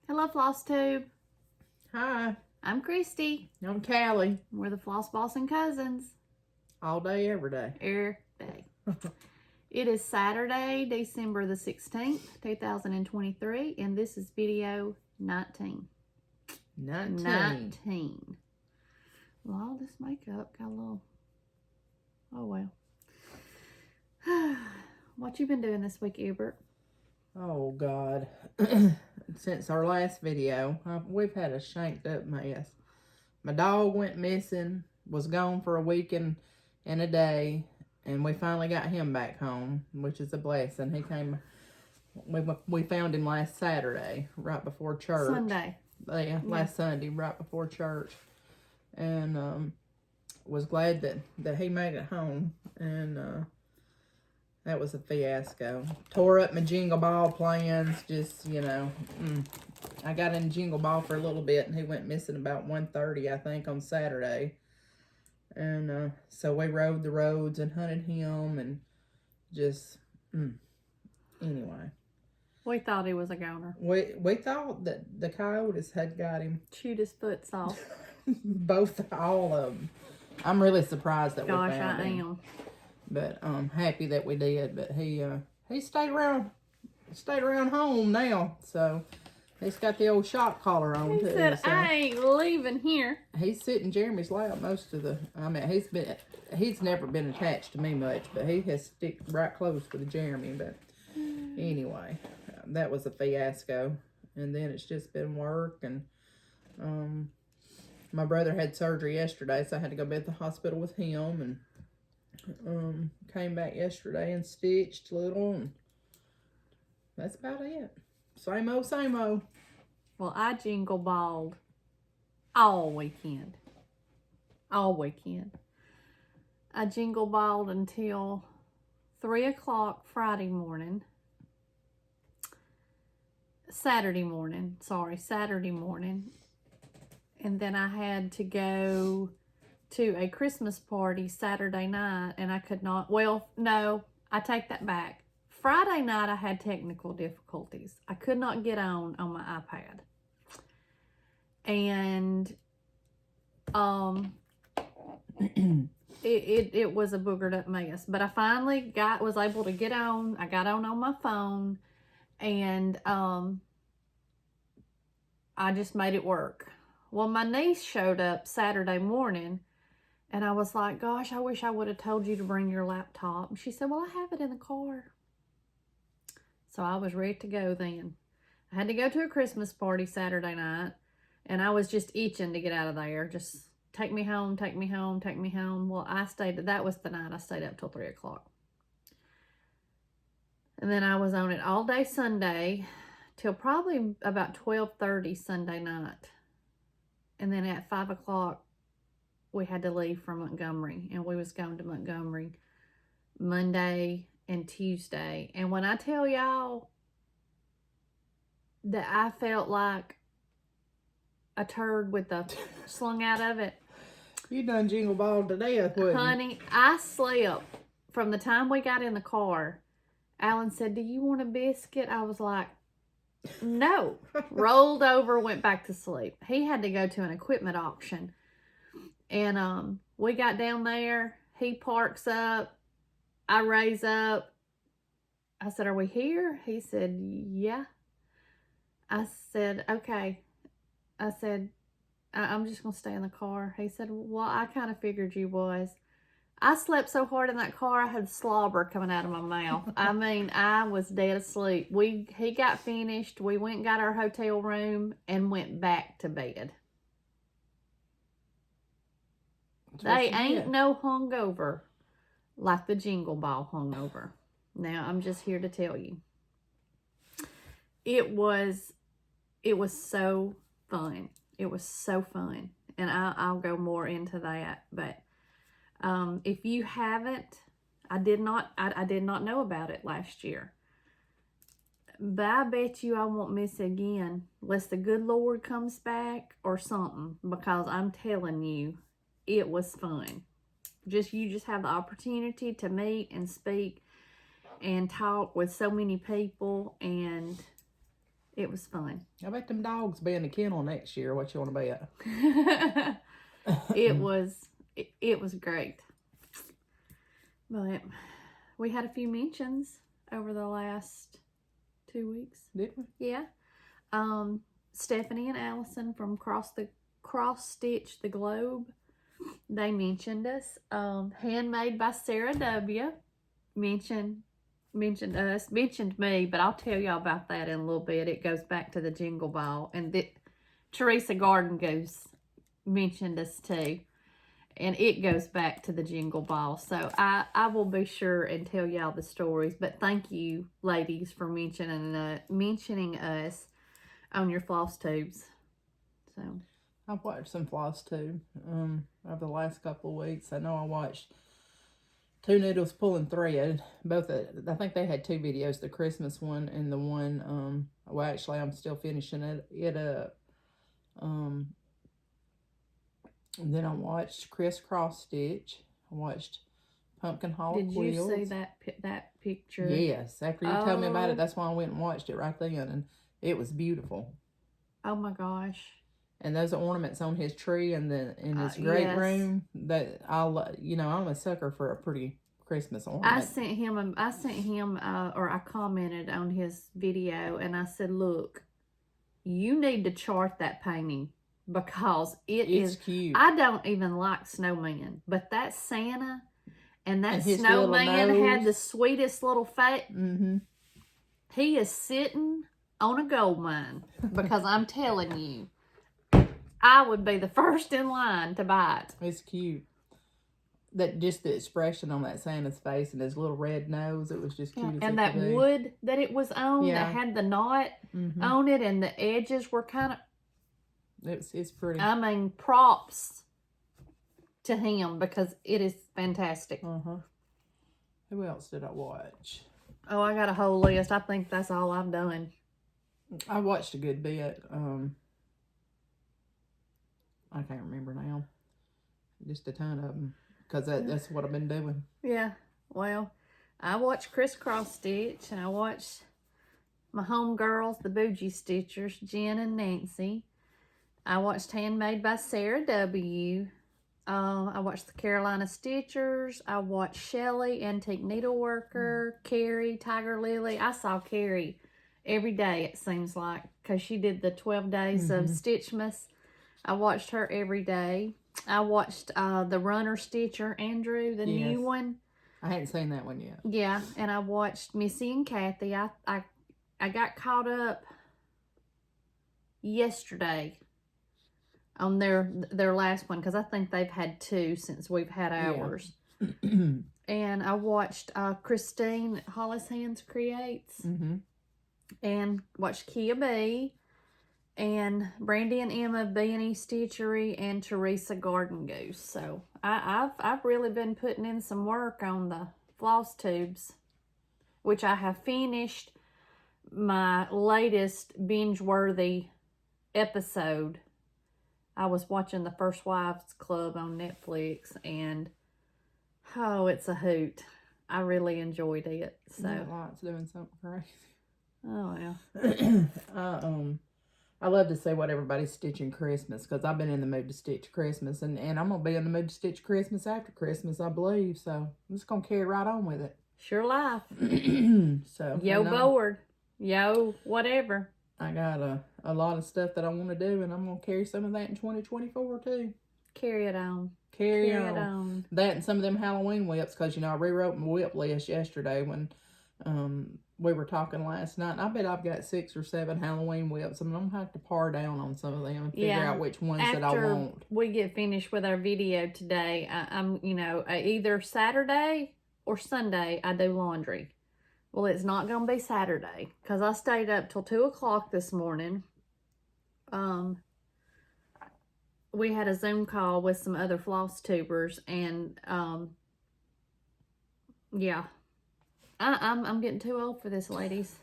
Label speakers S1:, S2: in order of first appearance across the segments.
S1: Hello, FlossTube.
S2: Hi,
S1: I'm Christy.
S2: I'm Callie.
S1: We're the Floss Boss and Cousins.
S2: All day, every day.
S1: Every day. It is Saturday, December the 16th, 2023, and this is video 19. 19. Well, all this makeup got a little... Oh, well. What you been doing this week, Ebert?
S2: Oh, God. Since our last video, we've had a shanked up mess. My dog went missing, was gone for a week and a day, and we finally got him back home, which is a blessing. He came, we found him last Saturday, right before church.
S1: Sunday.
S2: Yeah, last Sunday, right before church. And was glad that he made it home. And that was a fiasco. Tore up my Jingle Ball plans. Just, you know, I got in Jingle Ball for a little bit, and he went missing about 1:30, I think, on Saturday. And so we rode the roads and hunted him, and just, anyway.
S1: We thought he was a goner.
S2: We thought that the coyotes had got him.
S1: Chewed his foots off.
S2: All of them. I'm really surprised that we found him.
S1: Gosh, I am.
S2: But I'm happy that we did. But he stayed around home now. So he's got the old shock collar on
S1: He
S2: too.
S1: said,
S2: so
S1: I ain't leaving here.
S2: he's sitting in Jayme's lap most of the. I mean, he's never been attached to me much, but he has stick right close with Jayme. But anyway, that was a fiasco. And then it's just been work, and my brother had surgery yesterday, so I had to go to the hospital with him, and came back yesterday and stitched a little, and that's about it. Same old, same old.
S1: Well, I jingle balled all weekend. All weekend. I jingle balled until 3 o'clock Saturday morning. And then I had to go to a Christmas party Saturday night, and I could not, well, no, I take that back. Friday night I had technical difficulties. I could not get on my iPad. And it was a boogered up mess. But I finally was able to get on. I got on my phone, and I just made it work. Well, my niece showed up Saturday morning, and I was like, gosh, I wish I would have told you to bring your laptop. And she said, well, I have it in the car. So I was ready to go then. I had to go to a Christmas party Saturday night, and I was just itching to get out of there. Just take me home, take me home, take me home. Well, that was the night I stayed up till 3 o'clock. And then I was on it all day Sunday till probably about 12:30 Sunday night. And then at 5 o'clock, we had to leave from Montgomery, and we was going to Montgomery Monday and Tuesday. And when I tell y'all that I felt like a turd with the slung out of it.
S2: You done jingle ball to death, wouldn't you?
S1: Honey, I slept from the time we got in the car. Alan said, do you want a biscuit? I was like, no. Rolled over, went back to sleep. He had to go to an equipment auction. And we got down there. He parks up. I raise up. I said, are we here? He said, yeah. I said, okay. I said, I'm just going to stay in the car. He said, well, I kind of figured you was. I slept so hard in that car, I had slobber coming out of my mouth. I mean, I was dead asleep. He got finished. We went and got our hotel room and went back to bed. They ain't no hungover like the Jingle Ball hungover. Now, I'm just here to tell you. It was so fun. It was so fun. And I'll go more into that. But if you haven't, I did not know about it last year. But I bet you I won't miss it again unless the good Lord comes back or something. Because I'm telling you, it was fun. You just have the opportunity to meet and speak and talk with so many people, and It was fun.
S2: I bet them dogs be in the kennel next year. What you want to bet?
S1: It was great. But we had a few mentions over the last 2 weeks.
S2: Did we?
S1: Yeah. Stephanie and Allison from Cross Stitch the Globe, they mentioned us. Handmade by SarahW mentioned us, mentioned me, but I'll tell y'all about that in a little bit. It goes back to the Jingle Ball. And Teresa Gogut mentioned us too. And it goes back to the Jingle Ball. So I will be sure and tell y'all the stories. But thank you, ladies, for mentioning us on your floss tubes. So
S2: I've watched some FlossTube over the last couple of weeks. I know I watched Two Needles Pulling Thread. I think they had 2 videos, the Christmas one and the one, well, actually, I'm still finishing it up. And then I watched Crisscross Stitch. I watched Pumpkin Hollow Quills.
S1: Did you see that picture?
S2: Yes. After you told me about it, that's why I went and watched it right then. And it was beautiful.
S1: Oh my gosh.
S2: And those ornaments on his tree and in his great room, that I'm a sucker for a pretty Christmas ornament.
S1: I sent him, or I commented on his video, and I said, look, you need to chart that painting because it's
S2: cute.
S1: I don't even like snowmen, but that Santa and that
S2: his
S1: snowman had the sweetest little face.
S2: Mm-hmm.
S1: He is sitting on a gold mine because I'm telling you, I would be the first in line to buy it.
S2: It's cute. That just the expression on that Santa's face and his little red nose, it was just cute.
S1: Yeah. And that wood that it was on, that had the knot on it, and the edges were kind of.
S2: It's pretty.
S1: I mean, props to him because it is fantastic.
S2: Who else did I watch?
S1: Oh, I got a whole list. I think that's all I've done.
S2: I watched a good bit. I can't remember now. Just a ton of them. Because that's what I've been doing.
S1: Yeah. Well, I watched Crisscross Stitch. And I watched my homegirls, the Bougie Stitchers, Jenn and Nancy. I watched Handmade by SarahW. I watched the Carolina Stitchers. I watched Shellie, Antique Needleworker, Kari, Tiger Lily. I saw Kari every day, it seems like, because she did the 12 days of Stitchmas. I watched her every day. I watched the Runner Stitcher, Andrew, the new one.
S2: I hadn't seen that one yet.
S1: Yeah, and I watched Missy and Kathy. I got caught up yesterday on their last one because I think they've had 2 since we've had ours. And I watched Christine Hollis Hands Creates and watched Kea Bee and Brandy and Emma B&E Stitchery and Teresa Garden Goose. So I've really been putting in some work on the floss tubes, which I have finished my latest binge-worthy episode. I was watching The First Wives Club on Netflix, and oh, it's a hoot. I really enjoyed it. So
S2: Lot's doing something crazy.
S1: Oh yeah.
S2: I love to see what everybody's stitching Christmas because I've been in the mood to stitch Christmas, and I'm gonna be in the mood to stitch Christmas after Christmas, I believe. So I'm just gonna carry right on with it.
S1: Sure life.
S2: So
S1: yo bored. Yo whatever.
S2: I got a lot of stuff that I want to do, and I'm going to carry some of that in 2024, too.
S1: Carry it on.
S2: Carry it on. That and some of them Halloween whips, because, I rewrote my whip list yesterday when we were talking last night. And I bet I've got 6 or 7 Halloween whips. I'm going to have to par down on some of them and figure out which ones that I want.
S1: After we get finished with our video today, I'm, either Saturday or Sunday, I do laundry. Well, it's not going to be Saturday because I stayed up till 2 o'clock this morning. We had a Zoom call with some other floss tubers, and yeah, I'm getting too old for this, ladies.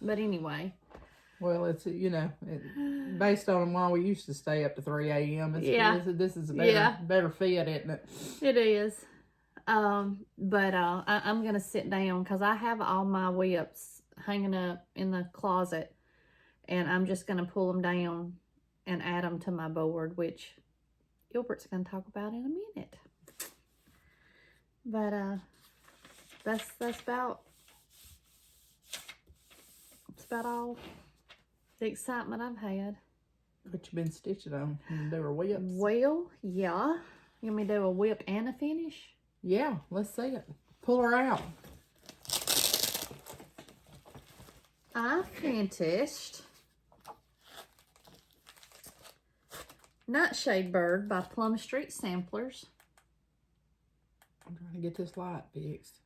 S1: But anyway.
S2: Well, it's based on why we used to stay up to 3 a.m. This is a better fit, isn't it?
S1: It is. But I'm going to sit down because I have all my whips hanging up in the closet And I'm just going to pull them down and add them to my board, which Gilbert's going to talk about in a minute. But that's about all the excitement I've had.
S2: What you been stitching on? You do her whips?
S1: Well, yeah. You want me to do a whip and a finish?
S2: Yeah, let's see it. Pull her out.
S1: I finished Nightshade Bird by Plum Street Samplers.
S2: I'm trying to get this light fixed.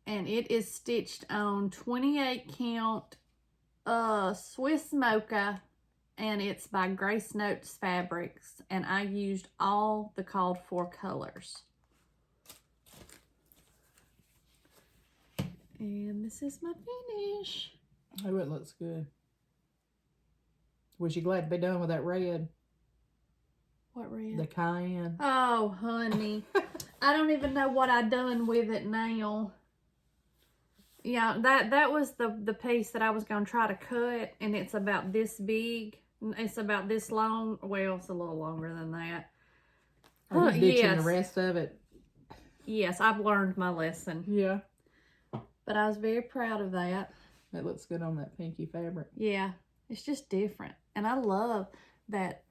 S1: And it is stitched on 28 count Swiss Mocha, and it's by Grace Notes Fabrics, and I used all the called for colors. And this is my finish.
S2: Oh, it looks good. Was you glad to be done with that red?
S1: What red?
S2: The cayenne.
S1: Oh, honey. I don't even know what I done with it now. Yeah, that was the piece that I was going to try to cut, and it's about this big. It's about this long. Well, it's a little longer than that.
S2: Are you ditching
S1: yes.
S2: the rest of it?
S1: Yes, I've learned my lesson.
S2: Yeah.
S1: But I was very proud of that.
S2: That looks good on that pinky fabric.
S1: Yeah, it's just different. And I love that.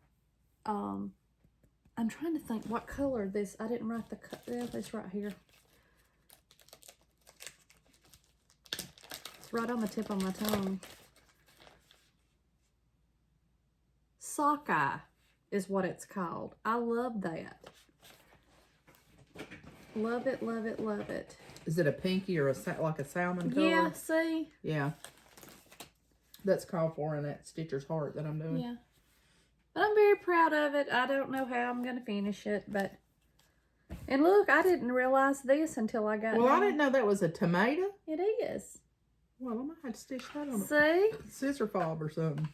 S1: I'm trying to think what color this. I didn't write the color. This right here. It's right on the tip of my tongue. Sockeye is what it's called. I love that. Love it, love it, love it.
S2: Is it a pinky or like a salmon color?
S1: Yeah, see?
S2: Yeah. That's called for in that Stitcher's Heart that I'm doing.
S1: Yeah. But I'm very proud of it. I don't know how I'm going to finish it, but... And look, I didn't realize this until I got
S2: Well,
S1: done.
S2: I didn't know that was a tomato.
S1: It is.
S2: Well, I might have to stitch that on
S1: See?
S2: a scissor fob or something.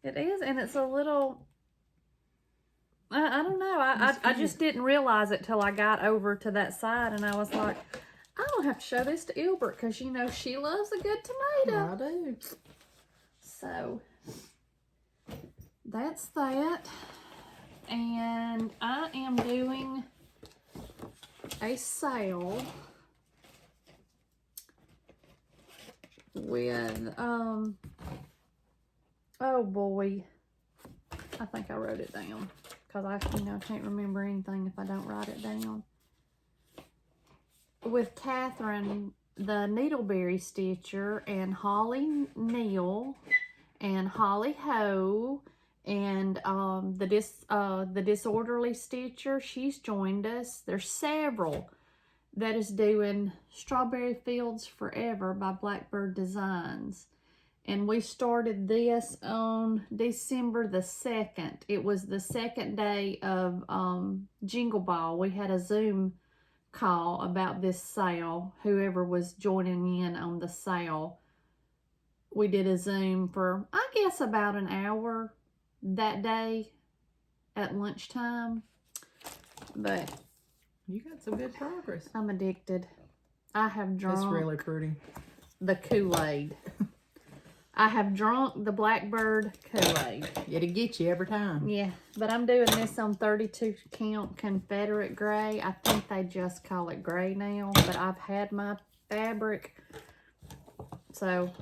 S1: It is, and it's a little... I don't know. I just didn't realize it till I got over to that side, and I was like, I don't have to show this to Ilbert, because, you know, she loves a good tomato.
S2: I do.
S1: So, that's that. And I am doing a sale with, oh boy, I think I wrote it down, because I can't remember anything if I don't write it down. With Katherine, the Needleberry Stitcher, and Holly Neal, and Holly Ho, and the Disorderly Stitcher, she's joined us. There's several that is doing Strawberry Fields Forever by Blackbird Designs. And we started this on December the 2nd. It was the second day of Jingle Ball. We had a Zoom call about this sale. Whoever was joining in on the sale, we did a Zoom for, I guess, about an hour that day at lunchtime. But
S2: you got some good progress.
S1: I'm addicted. I have drunk.
S2: That's really pretty.
S1: The Kool-Aid. I have drunk the Blackbird Kool-Aid.
S2: It'll get you every time.
S1: Yeah, but I'm doing this on 32 count Confederate gray. I think they just call it gray now, but I've had my fabric, so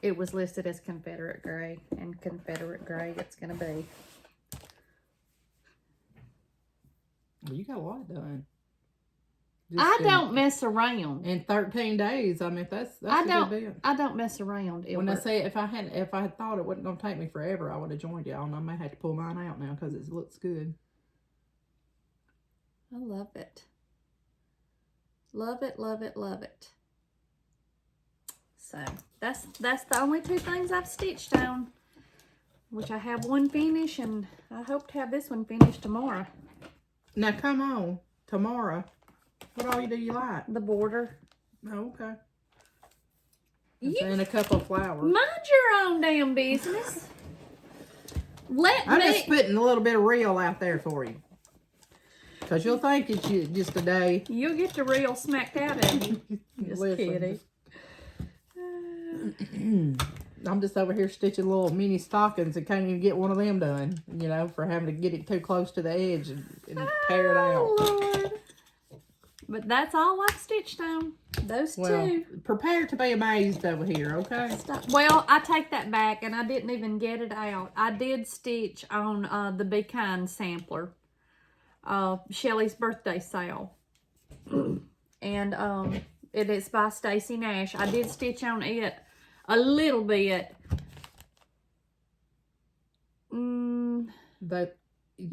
S1: it was listed as Confederate gray, and Confederate gray it's gonna be.
S2: Well, you got a lot done.
S1: I don't mess around.
S2: In 13 days, I mean, that's a good bit.
S1: I don't mess around.
S2: When I say if I had thought it wasn't gonna take me forever, I would have joined y'all, and I may have to pull mine out now because it looks good.
S1: I love it. Love it, love it, love it. So that's the only two things I've stitched on, which I have one finish, and I hope to have this one finished tomorrow.
S2: Now come on, tomorrow. What all do you like?
S1: The border.
S2: Oh, okay. And a couple of flowers.
S1: Mind your own damn business.
S2: I'm just putting a little bit of reel out there for you. Because you'll think it's just a day.
S1: You'll get the reel smacked out of you. Just kidding.
S2: I'm just over here stitching little mini stockings and can't even get one of them done, you know, for having to get it too close to the edge and tear it out.
S1: Lord. But that's all I've stitched on. Those two.
S2: Prepare to be amazed over here, okay?
S1: Well, I take that back, and I didn't even get it out. I did stitch on the Be Kind sampler, Shellie's birthday sale. And it is by Stacy Nash. I did stitch on it a little bit.
S2: But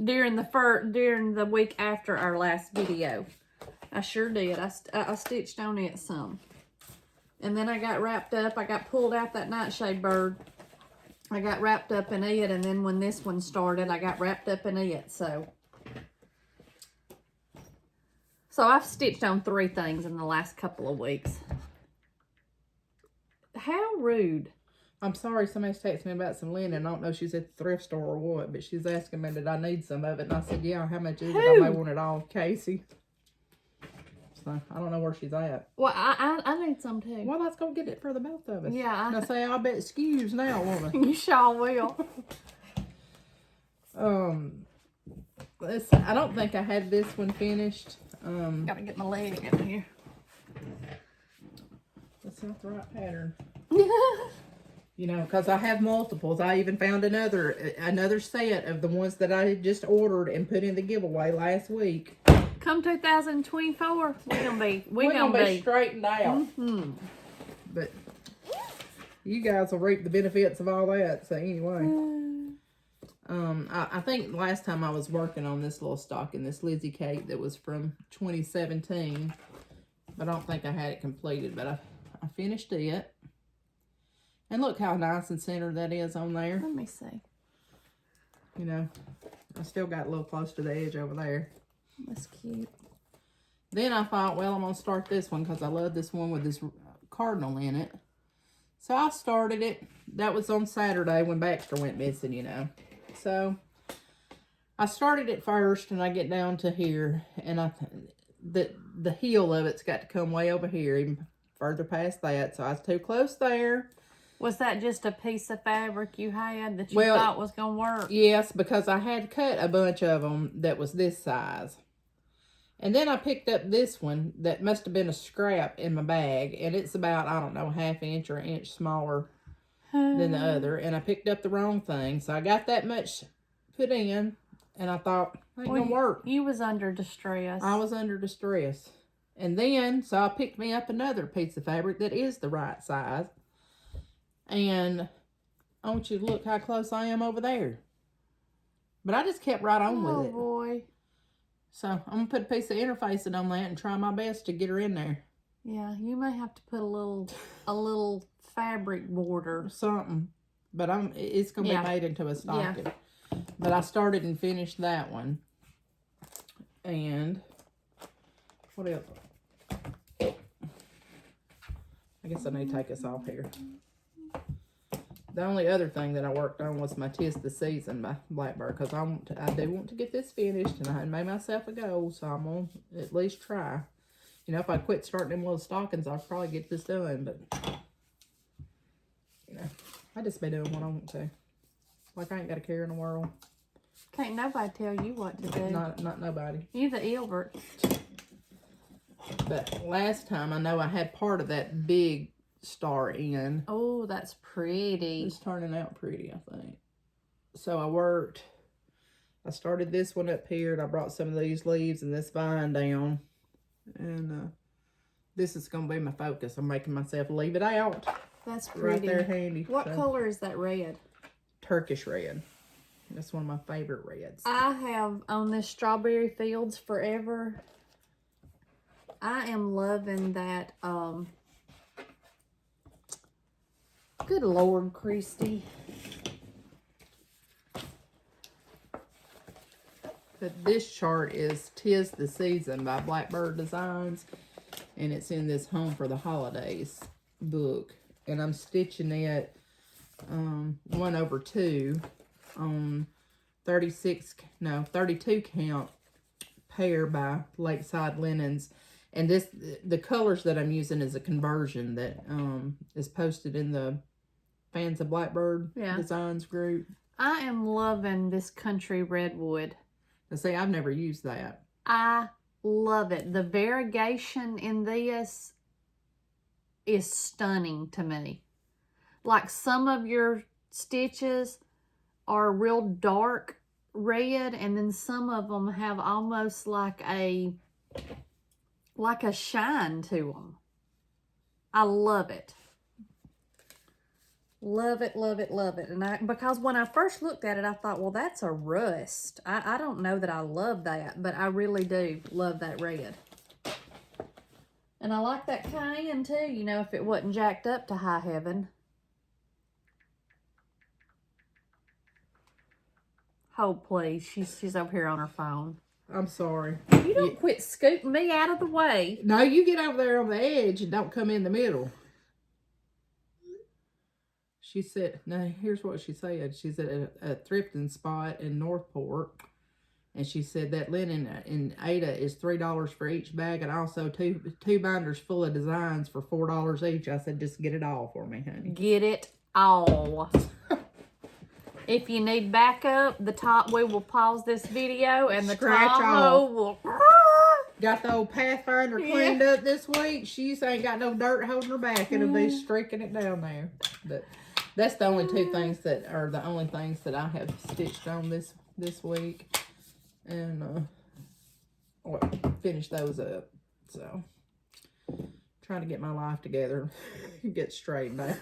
S1: during the week after our last video. I sure did. I stitched on it some. And then I got wrapped up. I got pulled out that nightshade bird. I got wrapped up in it. And then when this one started, I got wrapped up in it. So I've stitched on 3 things in the last couple of weeks. How rude.
S2: I'm sorry, somebody's texting me about some linen. I don't know if she's at the thrift store or what, but she's asking me, did I need some of it? And I said, yeah, how much is it? I may want it all. Casey. So, I don't know where she's at.
S1: Well, I need some too.
S2: Well, let's go get it for the both of us.
S1: Yeah.
S2: I say, I'll bet excuse now, woman.
S1: You sure will.
S2: I don't think I had this one finished.
S1: Gotta get my leg in here.
S2: That's not the right pattern. You know, because I have multiples. I even found another set of the ones that I had just ordered and put in the giveaway last week.
S1: Come 2024, we're gonna be
S2: straightened out. But you guys will reap the benefits of all that. So anyway, I think last time I was working on this little stocking, this Lizzie cake that was from 2017, but I don't think I had it completed. But I finished it, and look how nice and centered that is on there.
S1: Let me see.
S2: You know, I still got a little close to the edge over there.
S1: That's cute.
S2: Then I thought, well, I'm going to start this one because I love this one with this cardinal in it. So I started it. That was on Saturday when Baxter went missing, you know. So I started it first, and I get down to here, and the heel of it's got to come way over here, even further past that. So I was too close there.
S1: Was that just a piece of fabric you had that you thought was going to work?
S2: Yes, because I had cut a bunch of them that was this size. And then I picked up this one that must have been a scrap in my bag. And it's about, I don't know, 1/2 inch or 1 inch smaller than the other. And I picked up the wrong thing. So I got that much put in. And I thought, it ain't going to work.
S1: You was under distress.
S2: I was under distress. And then, so I picked me up another piece of fabric that is the right size. And I want you to look how close I am over there. But I just kept right on with it.
S1: Oh, boy.
S2: So, I'm going to put a piece of interfacing on that and try my best to get her in there.
S1: Yeah, you may have to put a little fabric border.
S2: Something. But it's going to be made into a stocking. Yeah. But I started and finished that one. And what else? I guess I need to take this off here. The only other thing that I worked on was my 'Tis the Season by Blackbird, because I do want to get this finished, and I had made myself a goal, so I'm going to at least try. You know, if I quit starting them little stockings, I'll probably get this done, but, you know, I just be doing what I want to. Like, I ain't got a care in the world.
S1: Can't nobody tell you what to do.
S2: Not nobody.
S1: You the Ilbert.
S2: But last time, I know I had part of that big star in.
S1: Oh, that's pretty.
S2: It's turning out pretty, I think. So I started this one up here, and I brought some of these leaves and this vine down. And this is going to be my focus. I'm making myself leave it out.
S1: That's pretty.
S2: Right there handy.
S1: What color is that red?
S2: Turkish red. That's one of my favorite reds.
S1: I have on this Strawberry Fields Forever. I am loving that, good Lord, Christy.
S2: But this chart is 'Tis the Season by Blackbird Designs. And it's in this Home for the Holidays book. And I'm stitching it 1/2 on 32 count pair by Lakeside Linens. And the colors that I'm using is a conversion that is posted in the Fans of Blackbird
S1: Yeah.
S2: Designs group.
S1: I am loving this country redwood.
S2: Now, see, I've never used that.
S1: I love it. The variegation in this is stunning to me. Like some of your stitches are real dark red, and then some of them have almost like a shine to them. I love it. Love it, love it, love it. And because when I first looked at it, I thought, well, that's a rust. I don't know that I love that, but I really do love that red. And I like that cayenne too, you know, if it wasn't jacked up to high heaven. Hold, please. She's over here on her phone.
S2: I'm sorry.
S1: You don't quit scooting me out of the way.
S2: No, you get over there on the edge and don't come in the middle. She said, now here's what she said. She's at a thrifting spot in Northport. And she said that linen in Ada is $3 for each bag, and also two binders full of designs for $4 each. I said, just get it all for me, honey.
S1: Get it all. If you need backup, the top, we will pause this video, and the Tahoe will...
S2: Got the old Pathfinder cleaned up this week. She just ain't got no dirt holding her back. It'll be streaking it down there. But that's the only two things that are the only things that I have stitched on this week. And finish those up. So trying to get my life together, get straightened out.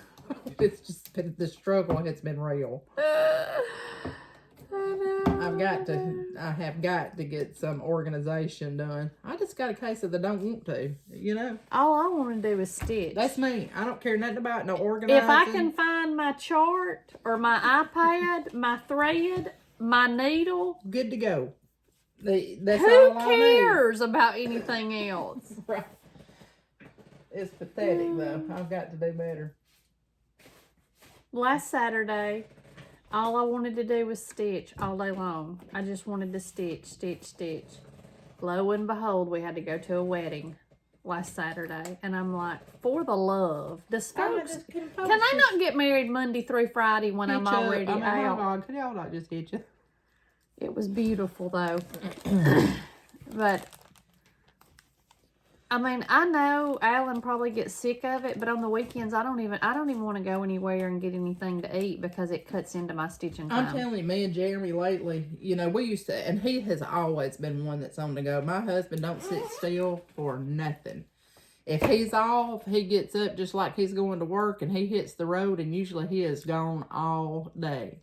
S2: It's just been the struggle. It's been real. I have got to get some organization done. I just got a case of the don't want to, you know.
S1: All I want to do is stitch.
S2: That's me. I don't care nothing about no organizing.
S1: If I can find my chart or my iPad, my thread, my needle,
S2: good to go. That's
S1: who
S2: all
S1: cares about anything else?
S2: Right. It's pathetic though. I've got to do better.
S1: Last Saturday, all I wanted to do was stitch all day long. I just wanted to stitch, stitch, stitch. Lo and behold, we had to go to a wedding last Saturday. And I'm like, for the love. Does folks, can I not get married Monday through Friday when I'm already out?
S2: Could y'all not just hit you?
S1: It was beautiful though. But I mean, I know Alan probably gets sick of it, but on the weekends I don't even want to go anywhere and get anything to eat because it cuts into my stitching time.
S2: I'm telling you, me and Jayme lately, you know, we used to, and he has always been one that's on the go. My husband don't sit still for nothing. If he's off, he gets up just like he's going to work, and he hits the road, and usually he is gone all day.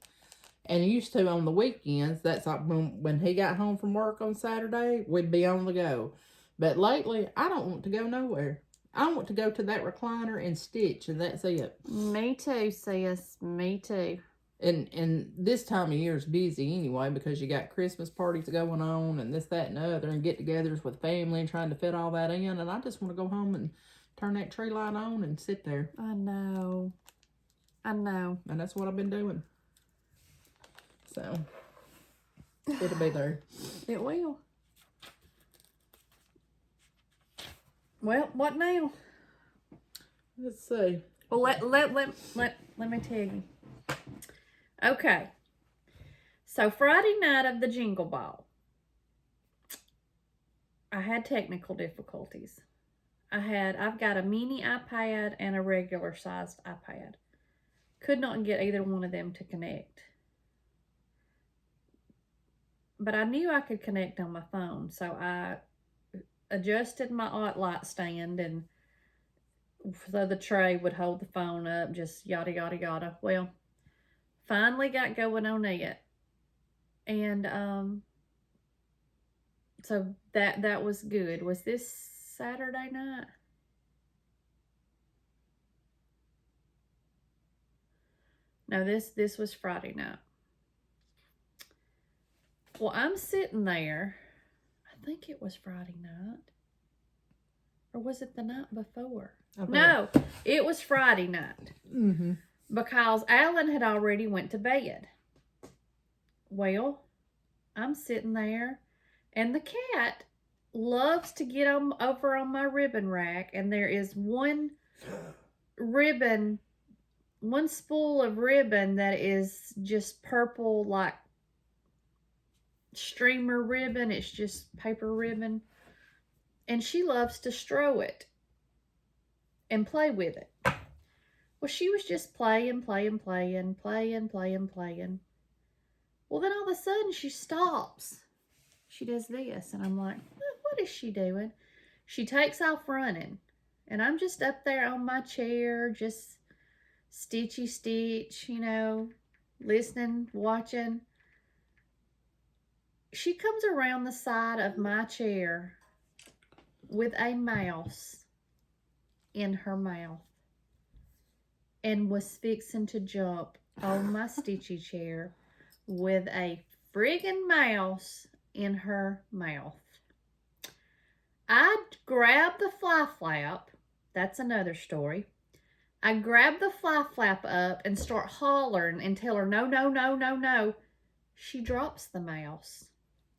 S2: And he used to on the weekends, that's like when he got home from work on Saturday, we'd be on the go. But lately, I don't want to go nowhere. I want to go to that recliner and stitch, and that's it.
S1: Me too, sis. Me too.
S2: And this time of year is busy anyway because you got Christmas parties going on and this, that, and the other, and get-togethers with family and trying to fit all that in. And I just want to go home and turn that tree light on and sit there.
S1: I know. I know.
S2: And that's what I've been doing. So, it'll be there.
S1: It will. Well, what now?
S2: Let's see.
S1: Well, let me tell you. Okay. So Friday night of the Jingle Ball, I had technical difficulties. I've got a mini iPad and a regular sized iPad. Could not get either one of them to connect. But I knew I could connect on my phone, so I adjusted my light stand, and so the tray would hold the phone up, just yada yada yada. Well, finally got going on it, and so that was good. Was this Saturday night? No, this was Friday night. Well, I'm sitting there. I think it was Friday night. Or was it the night before? No, it was Friday night.
S2: Mm-hmm.
S1: Because Alan had already went to bed. Well, I'm sitting there, and the cat loves to get over on my ribbon rack, and there is one ribbon one spool of ribbon that is just purple, like streamer ribbon. It's just paper ribbon. And she loves to strow it and play with it. Well, she was just playing. Well, then all of a sudden she stops. She does this, and I'm like, what is she doing? She takes off running, and I'm just up there on my chair, just stitchy stitch, you know, listening, watching. She comes around the side of my chair with a mouse in her mouth and was fixing to jump on my stitchy chair with a friggin' mouse in her mouth. I grabbed the fly flap. That's another story. I grab the fly flap up and start hollering and tell her, no, no, no, no, no. She drops the mouse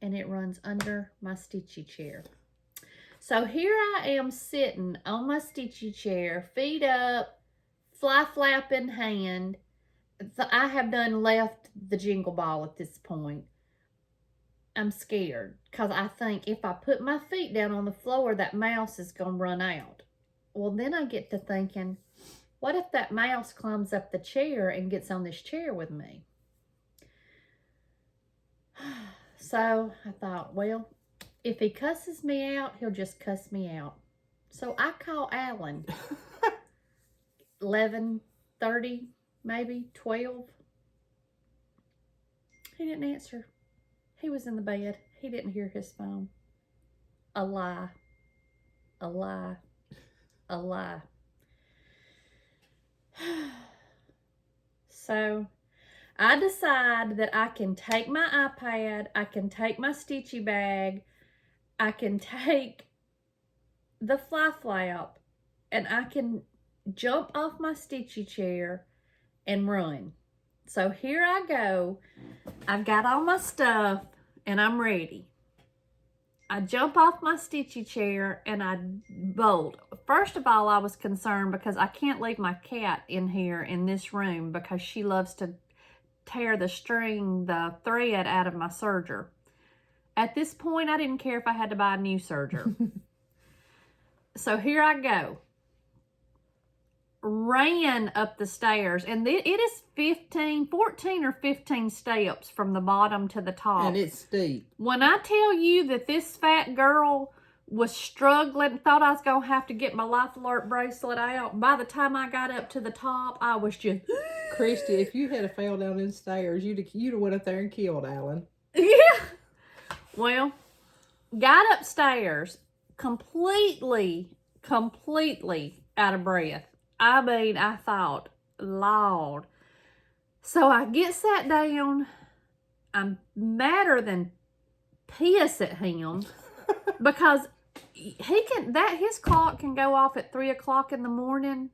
S1: and it runs under my stitchy chair. So here I am sitting on my stitchy chair, feet up, fly flap in hand. I have done left the Jingle Ball at this point. I'm scared because I think if I put my feet down on the floor, that mouse is going to run out. Well, then I get to thinking, what if that mouse climbs up the chair and gets on this chair with me? So I thought, well, if he cusses me out, he'll just cuss me out. So I call Alan. 11:30, maybe 12. He didn't answer. He was in the bed. He didn't hear his phone. A lie. A lie. A lie. So I decide that I can take my iPad, I can take my stitchy bag, I can take the fly flap, and I can jump off my stitchy chair and run. So here I go. I've got all my stuff and I'm ready. I jump off my stitchy chair and I bolt. First of all, I was concerned because I can't leave my cat in here in this room because she loves to tear the thread out of my serger. At this point, I didn't care if I had to buy a new serger. So here I go. Ran up the stairs, and it is 14 or 15 steps from the bottom to the top.
S2: And it's steep.
S1: When I tell you that this fat girl was struggling, thought I was going to have to get my Life Alert bracelet out, by the time I got up to the top, I was just...
S2: Christy, if you had fell down them stairs, you'd have went up there and killed Alan.
S1: Yeah. Well, got upstairs completely out of breath. I mean, I thought, Lord. So I get sat down. I'm madder than piss at him because his clock can go off at 3 o'clock in the morning,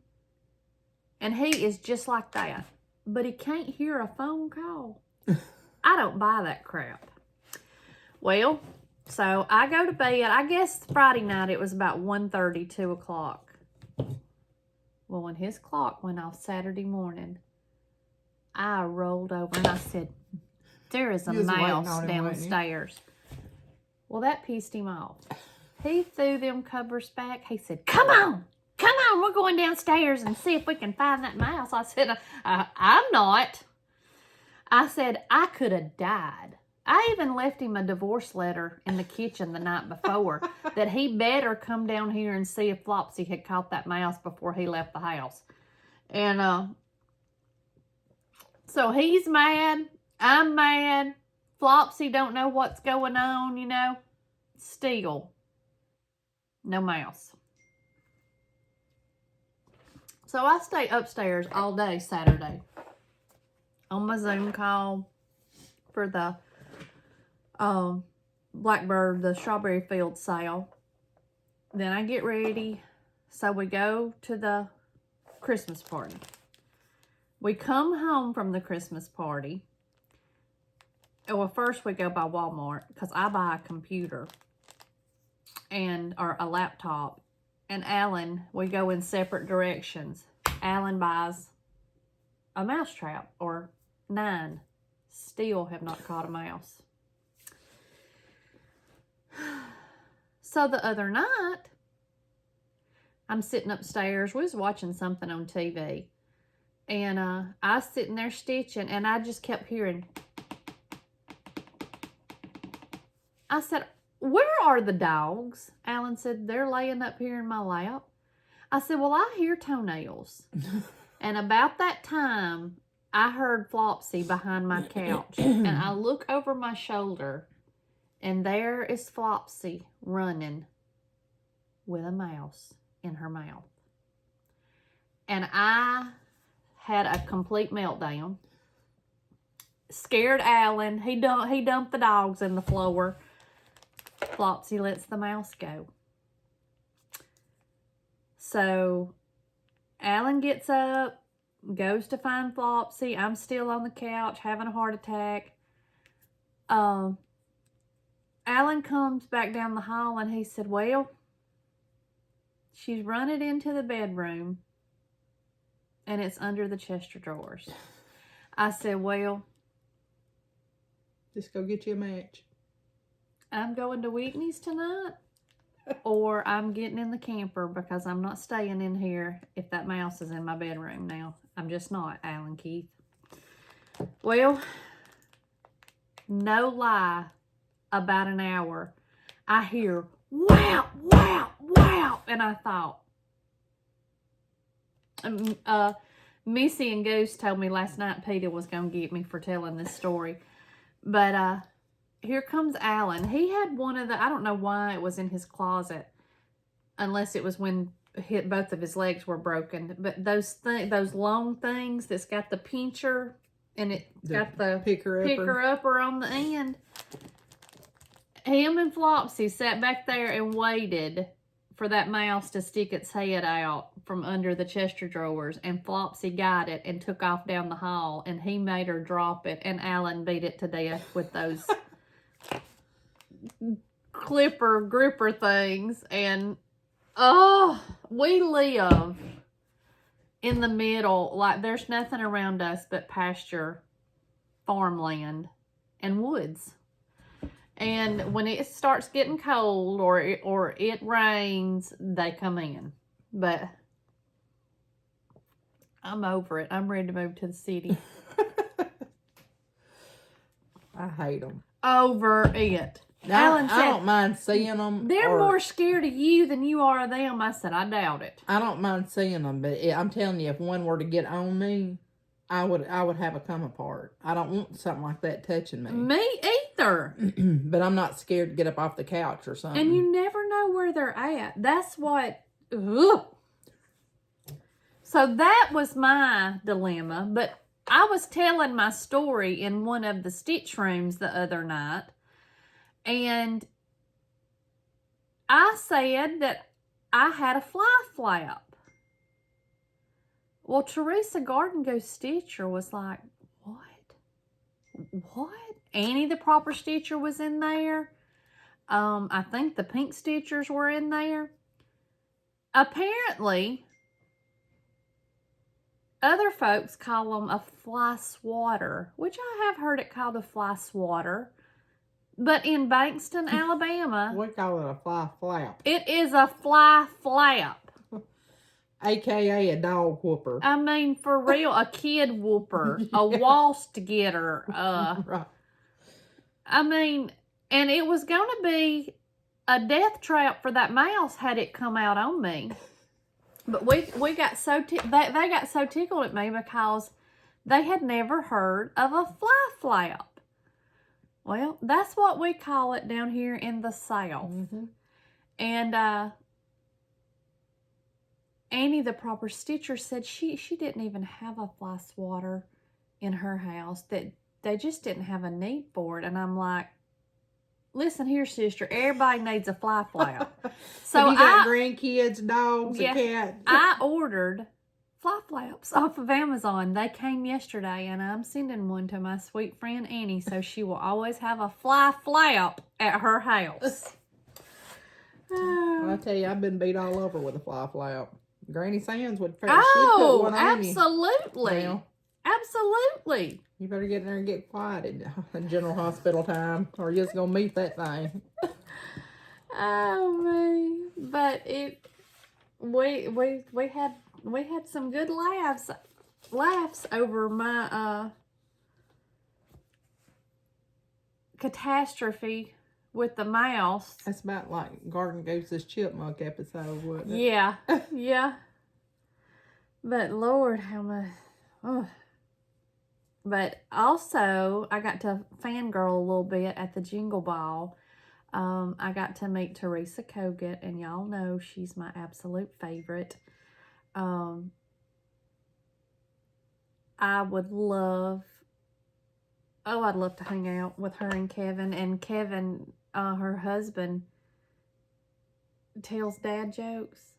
S1: and he is just like that. But he can't hear a phone call. I don't buy that crap. Well, so I go to bed. I guess Friday night it was about 1:30, 2 o'clock. Well, when his clock went off Saturday morning, I rolled over and I said, there is a mouse downstairs. Well, that pissed him off. He threw them covers back. He said, come on, we're going downstairs and see if we can find that mouse. I said, I'm not. I said, I could have died. I even left him a divorce letter in the kitchen the night before that he better come down here and see if Flopsy had caught that mouse before he left the house. And so he's mad. I'm mad. Flopsy don't know what's going on, you know. Still, no mouse. So I stay upstairs all day Saturday on my Zoom call for the Blackbird, the strawberry field sale. Then I get ready. So we go to the Christmas party. We come home from the Christmas party. Well, first we go by Walmart because I buy a computer or a laptop. And Alan, we go in separate directions. Alan buys a mouse trap, or 9. Still have not caught a mouse. So the other night, I'm sitting upstairs. We was watching something on TV. And I was sitting there stitching, and I just kept hearing. I said, where are the dogs? Alan said, they're laying up here in my lap. I said, well, I hear toenails. And about that time, I heard Flopsy behind my couch. And I look over my shoulder, and there is Flopsy running with a mouse in her mouth. And I had a complete meltdown. Scared Alan. He dumped the dogs in the floor. Flopsy lets the mouse go. So Alan gets up, goes to find Flopsy. I'm still on the couch having a heart attack. Alan comes back down the hall and he said, well, she's running into the bedroom and it's under the chest of drawers. I said, well,
S2: just go get you a match.
S1: I'm going to Whitney's tonight, or I'm getting in the camper because I'm not staying in here if that mouse is in my bedroom now. I'm just not, Alan Keith. Well, no lie, about an hour, I hear, wow, wow, wow, and I thought, Missy and Goose told me last night Peter was going to get me for telling this story, but here comes Alan. He had one of the, I don't know why it was in his closet, unless it was when both of his legs were broken. But those long things that's got the pincher and it's got the picker-upper on the end. Him and Flopsy sat back there and waited for that mouse to stick its head out from under the Chester drawers, and Flopsy got it and took off down the hall, and he made her drop it, and Alan beat it to death with those gripper things. And we live in the middle, like there's nothing around us but pasture, farmland, and woods. And when it starts getting cold or it rains, they come in. But I'm over it. I'm ready to move to the city.
S2: I hate them.
S1: Over it.
S2: Alan said, I don't mind seeing them.
S1: They're more scared of you than you are of them. I said, I doubt it.
S2: I don't mind seeing them, but I'm telling you, if one were to get on me, I would have a come apart. I don't want something like that touching me.
S1: Me either.
S2: But I'm not scared to get up off the couch or something.
S1: And you never know where they're at. That's what... Ugh. So that was my dilemma. But I was telling my story in one of the stitch rooms the other night. And I said that I had a fly flap. Well, Teresa Garden Ghost Stitcher was like, what? Annie the Proper Stitcher was in there. I think the Pink Stitchers were in there. Apparently, other folks call them a fly swatter, which I have heard it called a fly swatter. But in Bankston, Alabama,
S2: we call it a fly flap.
S1: It is a fly flap.
S2: AKA a dog whooper.
S1: I mean, for real, a kid whooper, a wasp getter.
S2: Right.
S1: I mean, and it was going to be a death trap for that mouse had it come out on me. But we got so they got so tickled at me because they had never heard of a fly flap. Well, that's what we call it down here in the South. Mm-hmm. And Annie, the Proper Stitcher, said she didn't even have a fly swatter in her house, that they just didn't have a need for it. And I'm like, listen here, sister, everybody needs a fly flap. So
S2: you got grandkids, dogs, a cat.
S1: I ordered fly flaps off of Amazon. They came yesterday, and I'm sending one to my sweet friend Annie, so she will always have a fly flap at her house.
S2: I tell you, I've been beat all over with a fly flap. Granny Sands would put one on you.
S1: Absolutely.
S2: Now,
S1: Absolutely.
S2: You better get in there and get quiet in General Hospital time, or you're just gonna meet that thing.
S1: Oh me. But we had some good laughs over my catastrophe with the mouse.
S2: That's about like Garden Goose's chipmunk episode, wasn't it?
S1: Yeah. Yeah. But Lord, how much. Oh. But also, I got to fangirl a little bit at the Jingle Ball. I got to meet Teresa Kogut, and y'all know she's my absolute favorite. I would love, I'd love to hang out with her and Kevin. And Kevin, her husband, tells dad jokes.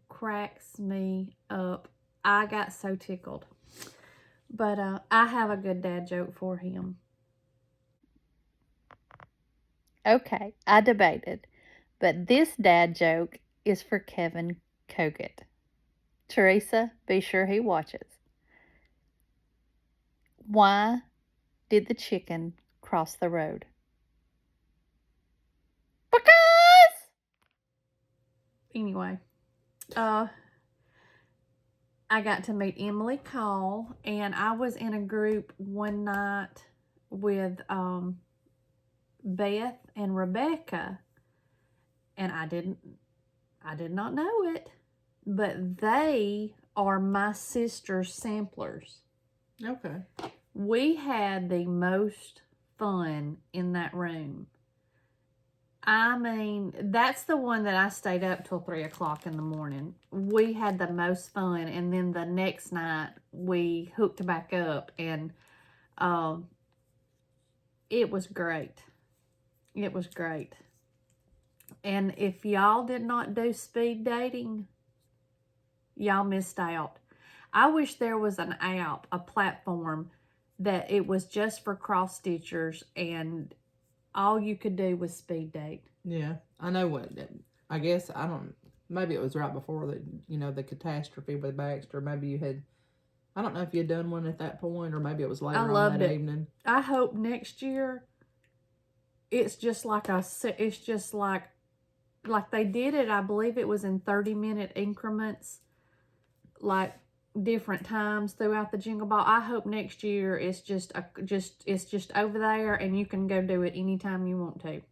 S1: Cracks me up. I got so tickled. But I have a good dad joke for him. Okay, I debated. But this dad joke is for Kevin Kogut. Teresa, be sure he watches. Why did the chicken cross the road? Because! Anyway, I got to meet Emily Call, and I was in a group one night with Beth and Rebecca, and I did not know it, but they are my sister's samplers.
S2: Okay.
S1: We had the most fun in that room. I mean, that's the one that I stayed up till 3 o'clock in the morning. We had the most fun, and then the next night we hooked back up, and it was great. It was great. And if y'all did not do speed dating, y'all missed out. I wish there was an app, a platform, that it was just for cross stitchers, and all you could do was speed date.
S2: Yeah, I know what. I guess I don't. Maybe it was right before the catastrophe with Baxter. Maybe you had. I don't know if you had done one at that point, or maybe it was later on that evening.
S1: I hope next year. It's just like like they did it. I believe it was in 30-minute increments, like different times throughout the Jingle Ball. I hope next year it's just over there, and you can go do it anytime you want to,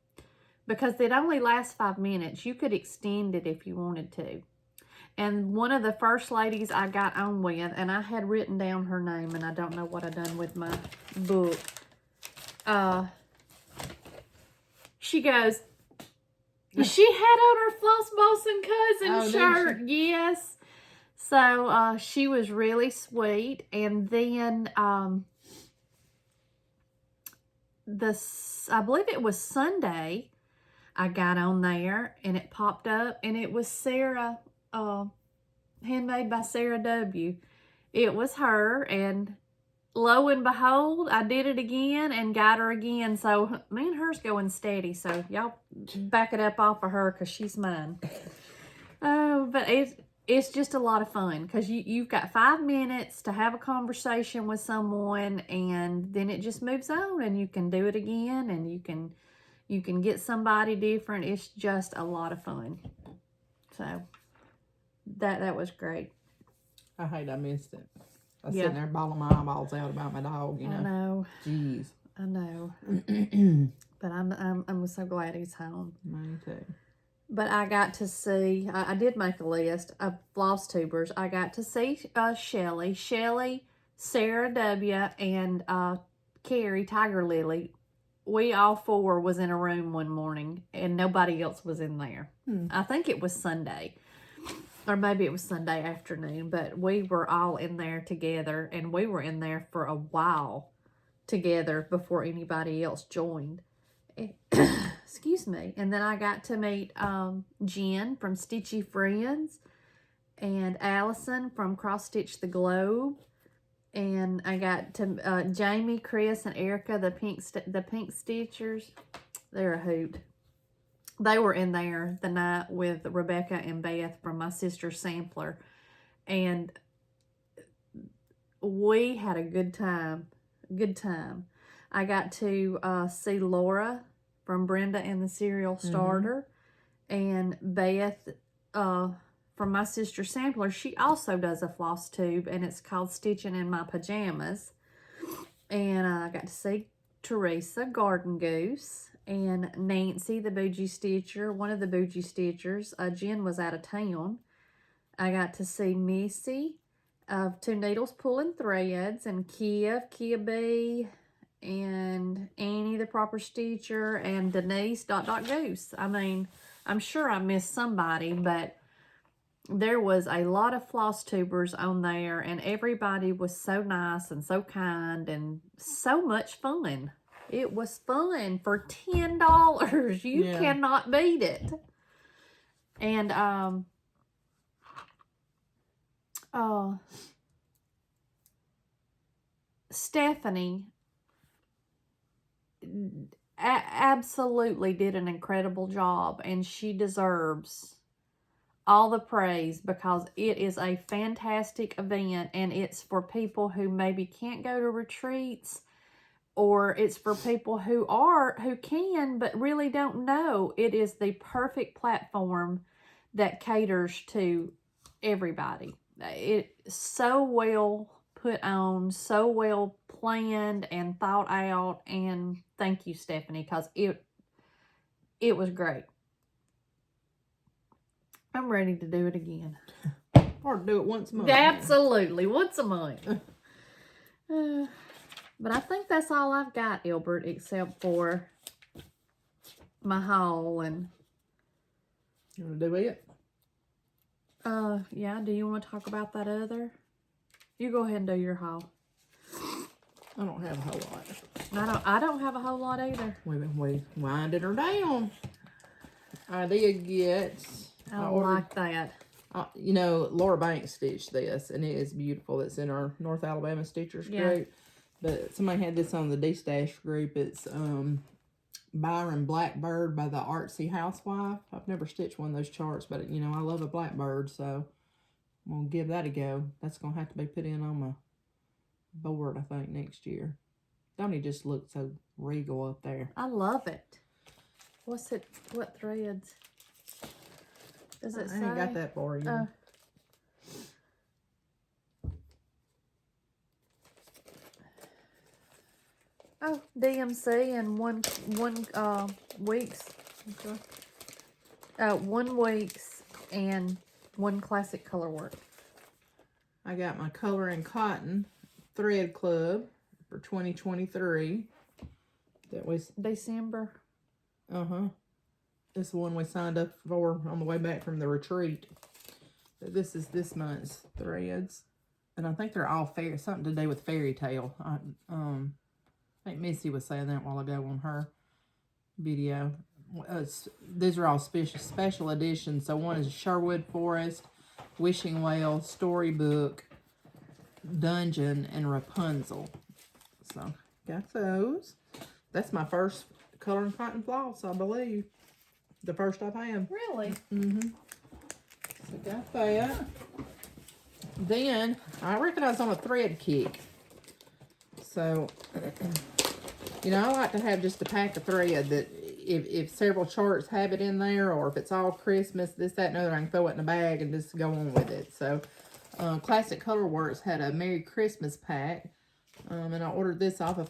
S1: because it only lasts 5 minutes. You could extend it if you wanted to. And one of the first ladies I got on with, and I had written down her name, and I don't know what I done with my book. She goes, she had on her Floss Boss and Cousin shirt. Yes. So she was really sweet. And then I believe it was Sunday, I got on there and it popped up, and it was Sarah, Handmade by SarahW. It was her, and lo and behold, I did it again and got her again. So me and her's going steady. So y'all back it up off of her, because she's mine. Oh, but it's just a lot of fun, because you've got 5 minutes to have a conversation with someone, and then it just moves on, and you can do it again, and you can get somebody different. It's just a lot of fun. So that was great.
S2: I hate I missed it. I was sitting there bawling my eyeballs out about my dog,
S1: I know.
S2: Jeez.
S1: I know. But I'm so glad he's home.
S2: Me too.
S1: But I got to see, I did make a list of FlossTubers. I got to see Shellie, SarahW, and Kari, Tiger Lily. We all 4 was in a room one morning, and nobody else was in there. I think it was Sunday. Or maybe it was Sunday afternoon, but we were all in there together, and we were in there for a while together before anybody else joined. Excuse me. And then I got to meet Jenn from Stitchy Friends, and Allison from Cross Stitch the Globe, and I got to Jayme, Chris, and Erica, the pink stitchers. They're a hoot. They were in there the night with Rebecca and Beth from my sister's sampler. And we had a good time. Good time. I got to see Laura from Brenda and the Cereal Starter, and Beth from my sister Sampler. She also does a floss tube, and it's called Stitching in My Pajamas. And I got to see Teresa, Garden Goose, and Nancy, the Bougie Stitcher, one of the Bougie Stitchers. Jenn was out of town. I got to see Missy of Two Needles Pulling Threads, and Kea Bee, and Annie, the Proper Stitcher, and Denise, Dot Goose. I mean, I'm sure I missed somebody, but there was a lot of floss tubers on there, and everybody was so nice and so kind and so much fun. It was fun for $10. You cannot beat it. And Stephanie absolutely did an incredible job, and she deserves all the praise because it is a fantastic event, and it's for people who maybe can't go to retreats, or it's for people who can but really don't know. It is the perfect platform that caters to everybody. It's so well put on, so well planned and thought out, and thank you, Stephanie, because it was great. I'm ready to do it again.
S2: Or do it once a month.
S1: Absolutely, once a month. But I think that's all I've got, Ilbert, except for my haul. And
S2: you want to do it?
S1: Yeah. Do you want to talk about that other? You go ahead and do your haul.
S2: I don't have a whole lot.
S1: I don't have a whole lot either.
S2: We winded her down. I did get.
S1: I like that.
S2: You know, Laura Banks stitched this, and it is beautiful. It's in our North Alabama Stitchers group. But somebody had this on the D-Stash group. It's Byron Blackbird by the Artsy Housewife. I've never stitched one of those charts, but, you know, I love a blackbird, so I'm going to give that a go. That's going to have to be put in on my board, I think, next year. Don't he just look so regal up there?
S1: I love it. What's it? What threads? Does it say?
S2: I ain't got that for you.
S1: Oh, DMC and one weeks. Okay. 1 week's and 1 classic color work.
S2: I got my Color and Cotton Thread Club for 2023. That was
S1: December.
S2: This is one we signed up for on the way back from the retreat. But this is this month's threads, and I think they're all something to do with fairy tale. I think Missy was saying that a while ago on her video. These are all special editions. So one is Sherwood Forest, Wishing Well, Storybook, Dungeon, and Rapunzel. So got those. That's my first Color and Cotton floss, I believe. The first I've had.
S1: Really?
S2: So got that. Then I reckon I was on a thread kick. So, you know, I like to have just a pack of thread that if several charts have it in there, or if it's all Christmas, this, that, and other, I can throw it in a bag and just go on with it. So, Classic Color Works had a Merry Christmas pack, and I ordered this off a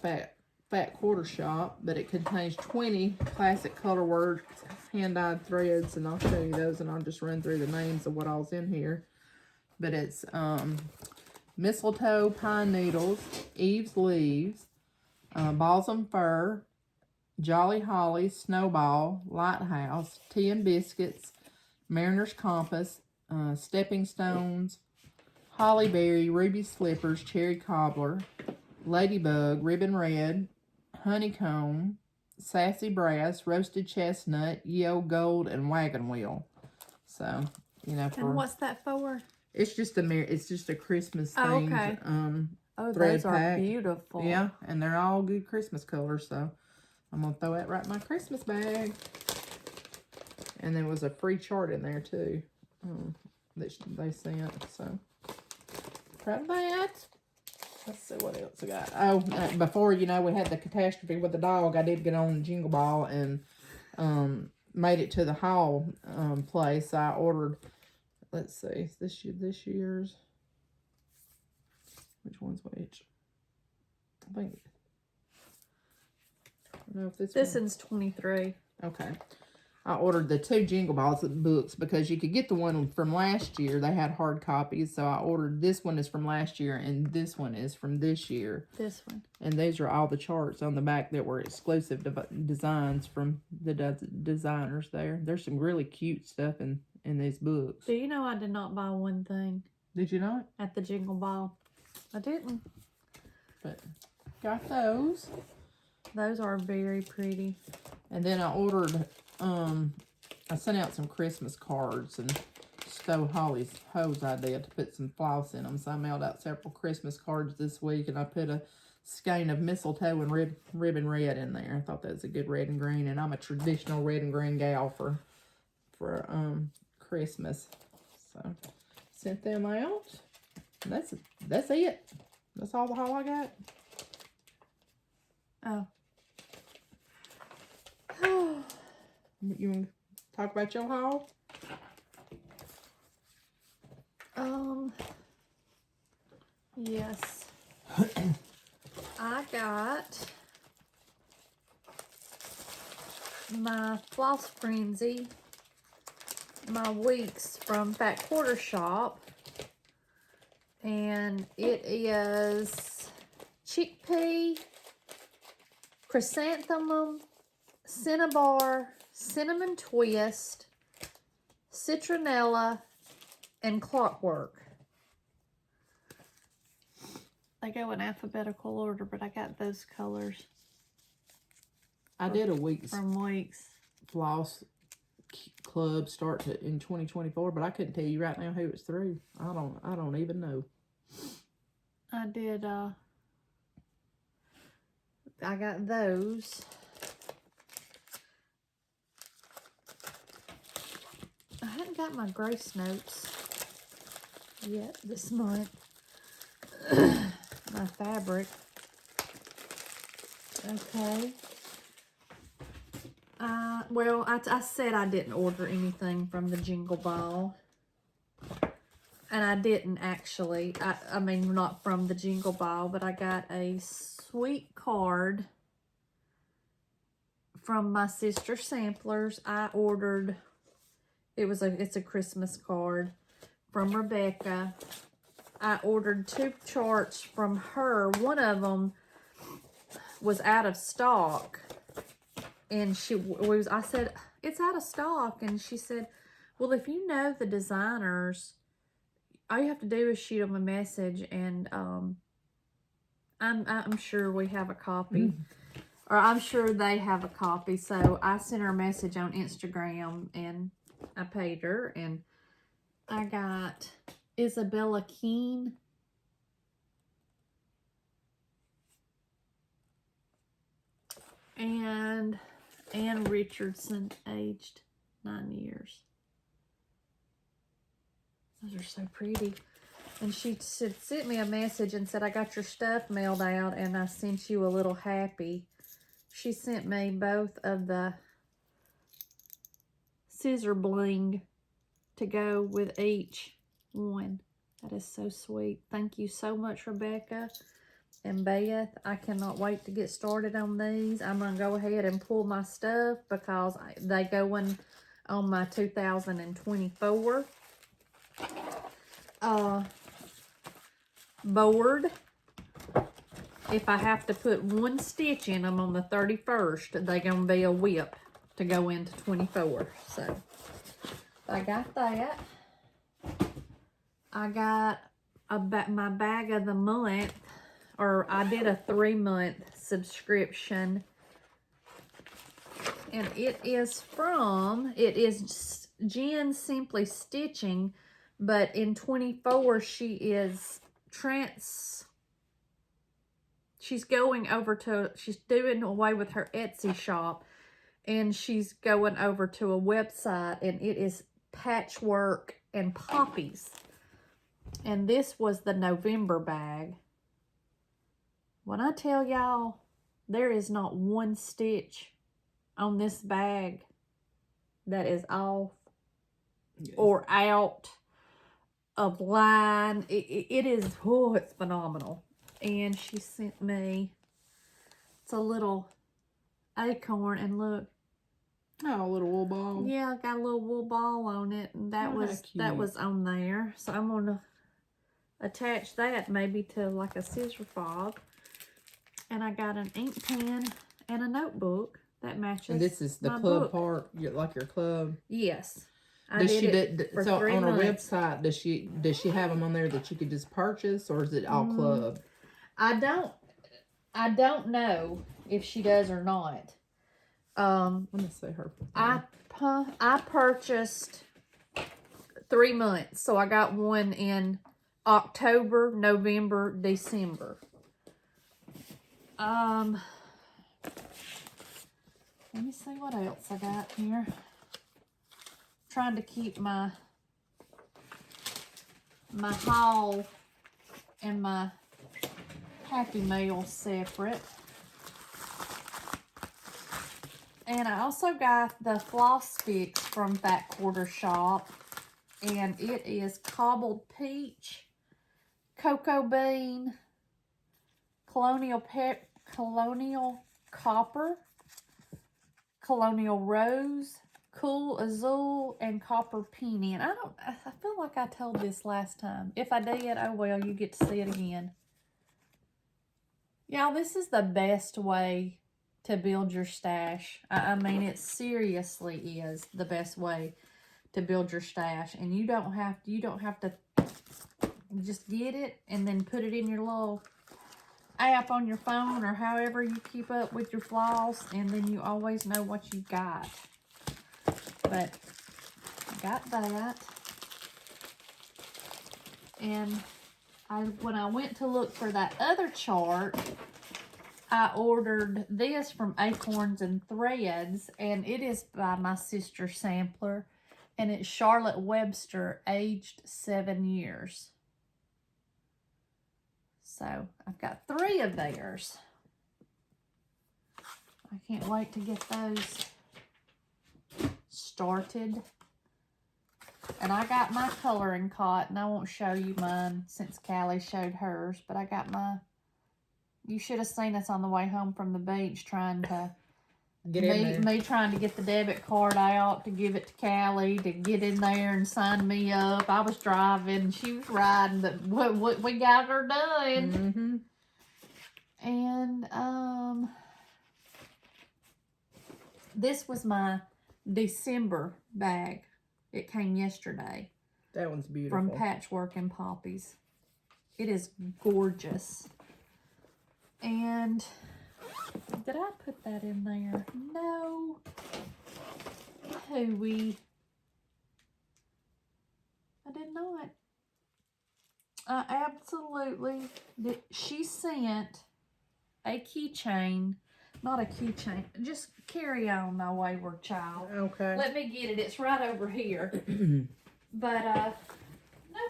S2: Fat Quarter Shop, but it contains 20 Classic Color Works hand-dyed threads, and I'll show you those, and I'll just run through the names of what all's in here. But it's Mistletoe Pine Needles, Eve's Leaves, Balsam Fir, Jolly Holly, Snowball, Lighthouse, Tea and Biscuits, Mariner's Compass, Stepping Stones, Hollyberry, Ruby Slippers, Cherry Cobbler, Ladybug, Ribbon Red, Honeycomb, Sassy Brass, Roasted Chestnut, Yo Gold, and Wagon Wheel. So, you know,
S1: and what's that for?
S2: It's just a Christmas themed
S1: thread
S2: those are
S1: beautiful.
S2: Yeah, and they're all good Christmas colors, so I'm gonna throw that right in my Christmas bag. And there was a free chart in there too that they sent, so proud of that. Let's see what else I got. Oh, before, you know, we had the catastrophe with the dog, I did get on Jingle Ball and made it to the haul place. I ordered, let's see, this year's. Which one's which? I think. I don't know if
S1: this one's 23.
S2: Okay. I ordered the 2 Jingle Balls books because you could get the one from last year. They had hard copies. So I ordered this one is from last year and this one is from this year.
S1: This one.
S2: And these are all the charts on the back that were exclusive designs from the designers there. There's some really cute stuff in these books.
S1: Do you know I did not buy one thing?
S2: Did you not?
S1: At the Jingle Ball. I didn't.
S2: But got those.
S1: Those are very pretty.
S2: And then I ordered, I sent out some Christmas cards and stole Holly's hose idea to put some floss in them. So I mailed out several Christmas cards this week and I put a skein of mistletoe and ribbon red in there. I thought that was a good red and green. And I'm a traditional red and green gal for Christmas. So sent them out. And that's it. That's all the haul I got.
S1: Oh.
S2: You want to talk about your haul?
S1: Yes. I got my Floss Frenzy, my weeks from Fat Quarter Shop, and it is chickpea, chrysanthemum, cinnabar, cinnamon twist, citronella, and clockwork. They go in alphabetical order, but I got those colors.
S2: I did a week's
S1: from weeks
S2: floss club start in 2024, but I couldn't tell you right now who it's through. I don't even know.
S1: I did. I got those. I hadn't got my grace notes yet this month. My fabric. Okay. Well, I said I didn't order anything from the Jingle Ball. And I didn't actually. I mean, not from the Jingle Ball, but I got a sweet card from my sister Samplers. I ordered, it's a Christmas card from Rebecca. I ordered 2 charts from her. One of them was out of stock. And I said, it's out of stock. And she said, well, if you know the designers, all you have to do is shoot them a message. And I'm sure we have a copy. Or I'm sure they have a copy. So I sent her a message on Instagram and I paid her. And I got Isabella Keene. And Ann Richardson, aged 9 years. Those are so pretty. And she sent me a message and said, I got your stuff mailed out and I sent you a little happy. She sent me both of the scissor bling to go with each one. That is so sweet. Thank you so much, Rebecca and Beth. I cannot wait to get started on these. I'm going to go ahead and pull my stuff because they go in on my 2024 board. If I have to put 1 stitch in them on the 31st, they're going to be a whip to go into 24. So I got that. I got my bag of the month, or I did a 3-month subscription. And it is Jenn Simply Stitching, but in 24 she's doing away with her Etsy shop and she's going over to a website, and it is Patchwork and Poppies. And this was the November bag. When I tell y'all, there is not one stitch on this bag that is off or out of line. It is, oh, it's phenomenal. And she sent me, it's a little acorn, and look.
S2: Oh, a little wool ball.
S1: Yeah, got a little wool ball on it, and that was on there. So I'm gonna attach that maybe to like a scissor fob. And I got an ink pen and a notebook that matches. And
S2: this is the club part, like your club.
S1: Yes.
S2: So on her website, does she have them on there that you could just purchase, or is it all club?
S1: I don't know if she does or not.
S2: Let me see her.
S1: I purchased 3 months, so I got one in October, November, December. Let me see what else I got here. Trying to keep my haul and my Happy Mail separate. And I also got the floss sticks from Fat Quarter Shop. And it is cobbled peach, cocoa bean, colonial copper, colonial rose, cool azul, and copper penny. And I feel like I told this last time. If I did, oh well, you get to see it again. Y'all, this is the best way to build your stash. I mean, it seriously is the best way to build your stash. And you don't have to just get it and then put it in your little app on your phone or however you keep up with your floss, and then you always know what you got. But I got that. And when I went to look for that other chart, I ordered this from Acorns and Threads, and it is by my sister Sampler, and it's Charlotte Webster, aged 7 years. So I've got 3 of theirs. I can't wait to get those started. And I got my coloring cotton. I won't show you mine since Callie showed hers, but I got my, you should have seen us on the way home from the beach trying to me trying to get the debit card out to give it to Callie to get in there and sign me up. I was driving, she was riding, but what we got her done. And this was my December bag. It came yesterday.
S2: That one's beautiful.
S1: From Patchwork and Poppies. It is gorgeous. And did I put that in there? No. Hooey. I did not. I absolutely did. She sent a keychain. Not a keychain. Just carry on, my wayward child.
S2: Okay.
S1: Let me get it. It's right over here. But, no,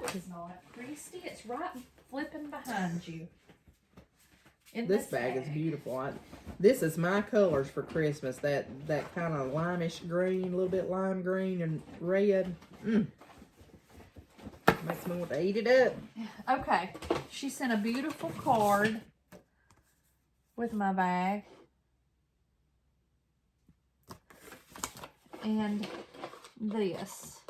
S1: it is not. Christy, it's right flipping behind you.
S2: This bag is beautiful. This is my colors for Christmas. That kind of limeish green, a little bit lime green and red. Makes me want to eat it up.
S1: Okay. She sent a beautiful card with my bag. And this.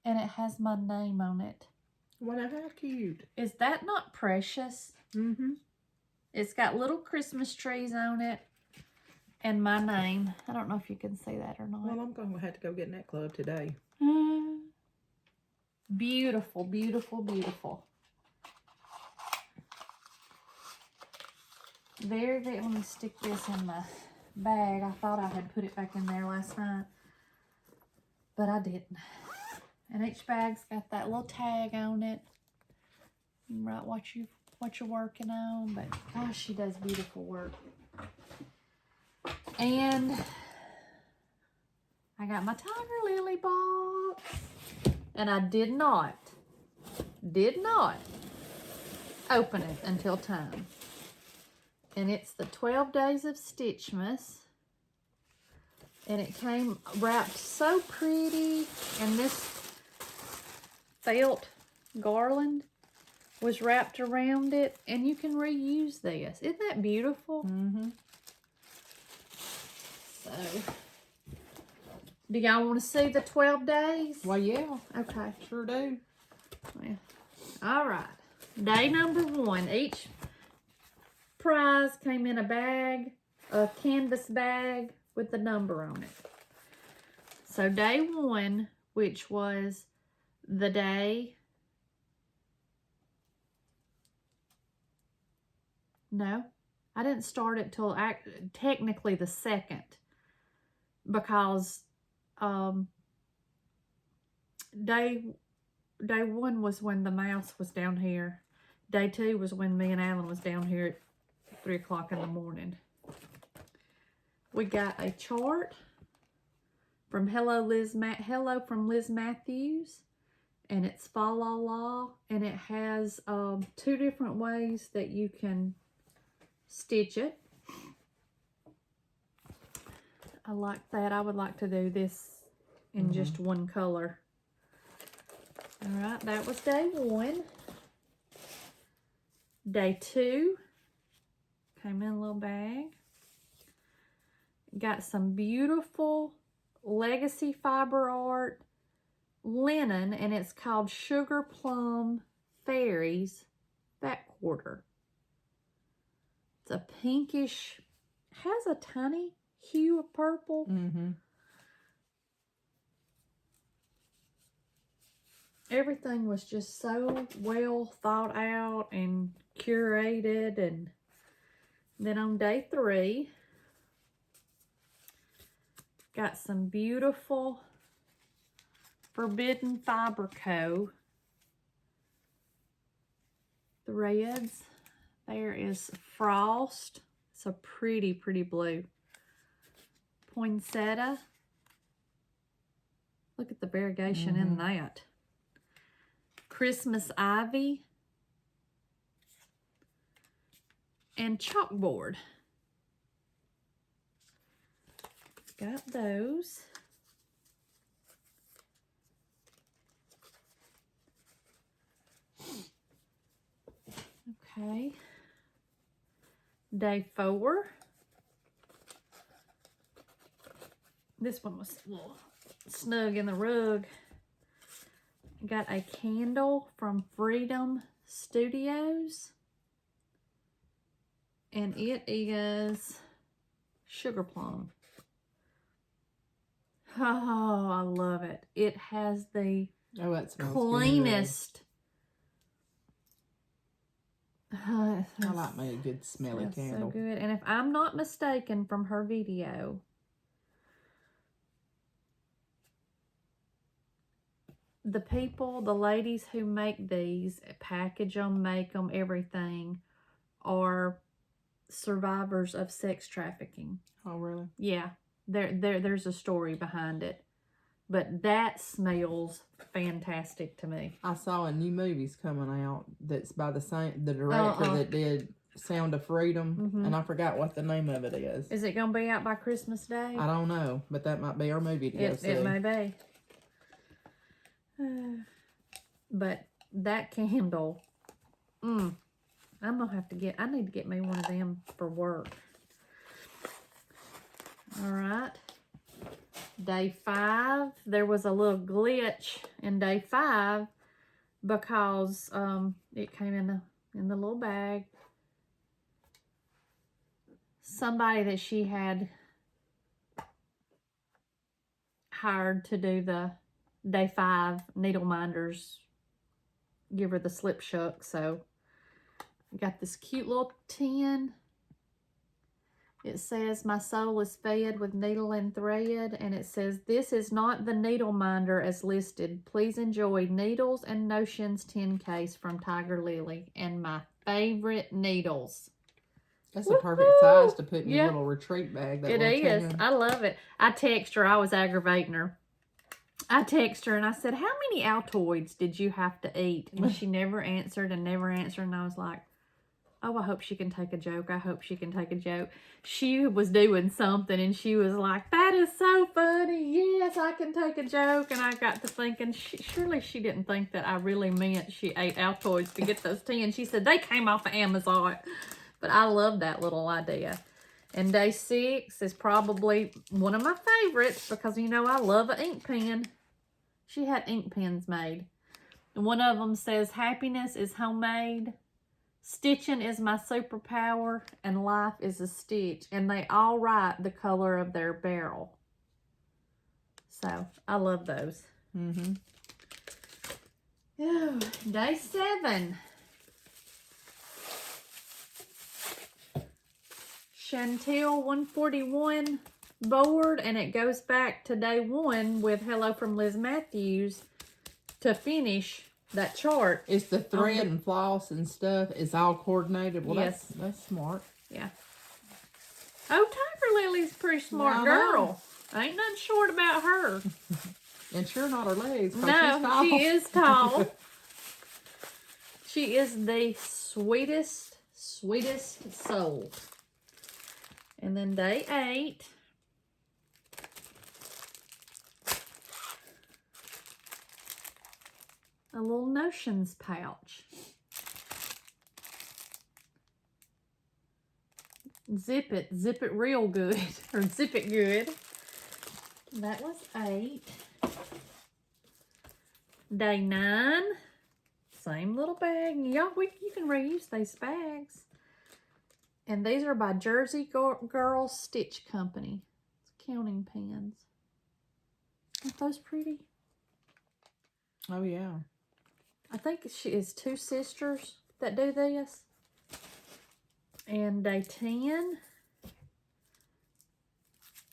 S1: And it has my name on it.
S2: Well, how cute.
S1: Is that not precious? It's got little Christmas trees on it. And my name. I don't know if you can see that or not.
S2: Well, I'm going to have to go get in that club today.
S1: Beautiful, beautiful, beautiful. Let me stick this in my bag. I thought I had put it back in there last night, but I didn't. And each bag's got that little tag on it. You can write what you're working on, but gosh, she does beautiful work. And I got my Tiger Lily box. And I did not open it until time. And it's the 12 Days of Stitchmas. And it came wrapped so pretty. And this felt garland was wrapped around it. And you can reuse this. Isn't that beautiful?
S2: Mm-hmm.
S1: So, do y'all want to see the 12 days?
S2: Well, yeah.
S1: Okay.
S2: Sure do.
S1: Well, all right. Day number 1. Each prize came in a bag, a canvas bag with the number on it. So day 1, which was the day... No, I didn't start it till technically the 2nd. Because day 1 was when the mouse was down here. Day 2 was when me and Alan was down here at 3 o'clock in the morning. We got a chart from Hello from Liz Matthews, and it's fa la la, and it has 2 different ways that you can stitch it. I like that. I would like to do this in just one color. All right, that was day 1. Day 2 came in a little bag. Got some beautiful legacy fiber art linen, and it's called Sugar Plum Fairies Back Quarter. It's a pinkish, has a tiny hue of purple.
S2: Mm-hmm.
S1: Everything was just so well thought out and curated. And then on day 3, got some beautiful Forbidden Fiber Co. threads. There is Frost. It's a pretty, pretty blue. Poinsettia. Look at the variegation in that. Christmas Ivy. And Chalkboard. Got those. Okay. Day 4. This one was a little snug in the rug. Got a candle from Freedom Studios. And it is Sugar Plum. Oh, I love it. It has the cleanest.
S2: I like me a good smelly candle.
S1: So good. And if I'm not mistaken from her video, the people, the ladies who make these, package them, make them, everything, are survivors of sex trafficking.
S2: Oh, really?
S1: Yeah. There's a story behind it. But that smells fantastic to me.
S2: I saw a new movie's coming out that's by the director that did Sound of Freedom, and I forgot what the name of it is.
S1: Is it going to be out by Christmas Day?
S2: I don't know, but that might be our movie to go see.
S1: It may be. But that candle, I'm going to have to I need to get me one of them for work. All right. Day 5, there was a little glitch in day 5 because it came in the little bag. Somebody that she had hired to do the day 5 needle minders give her the slip shuck. So I got this cute little tin. It says, "My soul is fed with needle and thread," and it says, "This is not the needle minder as listed. Please enjoy needles and notions tin case from Tiger Lily and my favorite needles."
S2: That's a perfect size to put in your little retreat bag.
S1: It is. I love it. I text her. I was aggravating her. I texted her and I said, how many Altoids did you have to eat? And she never answered and never answered. And I was like, oh, I hope she can take a joke. I hope she can take a joke. She was doing something and she was like, that is so funny. Yes, I can take a joke. And I got to thinking, surely she didn't think that I really meant she ate Altoids to get those 10. She said, they came off of Amazon. But I love that little idea. And day 6 is probably one of my favorites because, you know, I love an ink pen. She had ink pens made. And one of them says, happiness is homemade. Stitching is my superpower. And life is a stitch. And they all write the color of their barrel. So, I love those.
S2: Mm-hmm.
S1: Oh, day 7. Chantel 141 board, and it goes back to day 1 with Hello from Liz Matthews to finish that chart.
S2: It's the thread and floss and stuff. It's all coordinated. Well,
S1: yes.
S2: That's smart.
S1: Yeah. Oh, Tiger Lily's a pretty smart girl. Ain't nothing short about her.
S2: And sure not her legs.
S1: No, she is tall. She is the sweetest soul. And then day 8. A little notions pouch. Zip it real good, or zip it good. That was 8. Day 9. Same little bag. Y'all, you can reuse these bags. And these are by Jersey Girl Stitch Company. It's counting pens. Aren't those pretty?
S2: Oh, yeah.
S1: I think she is 2 sisters that do this. And day 10,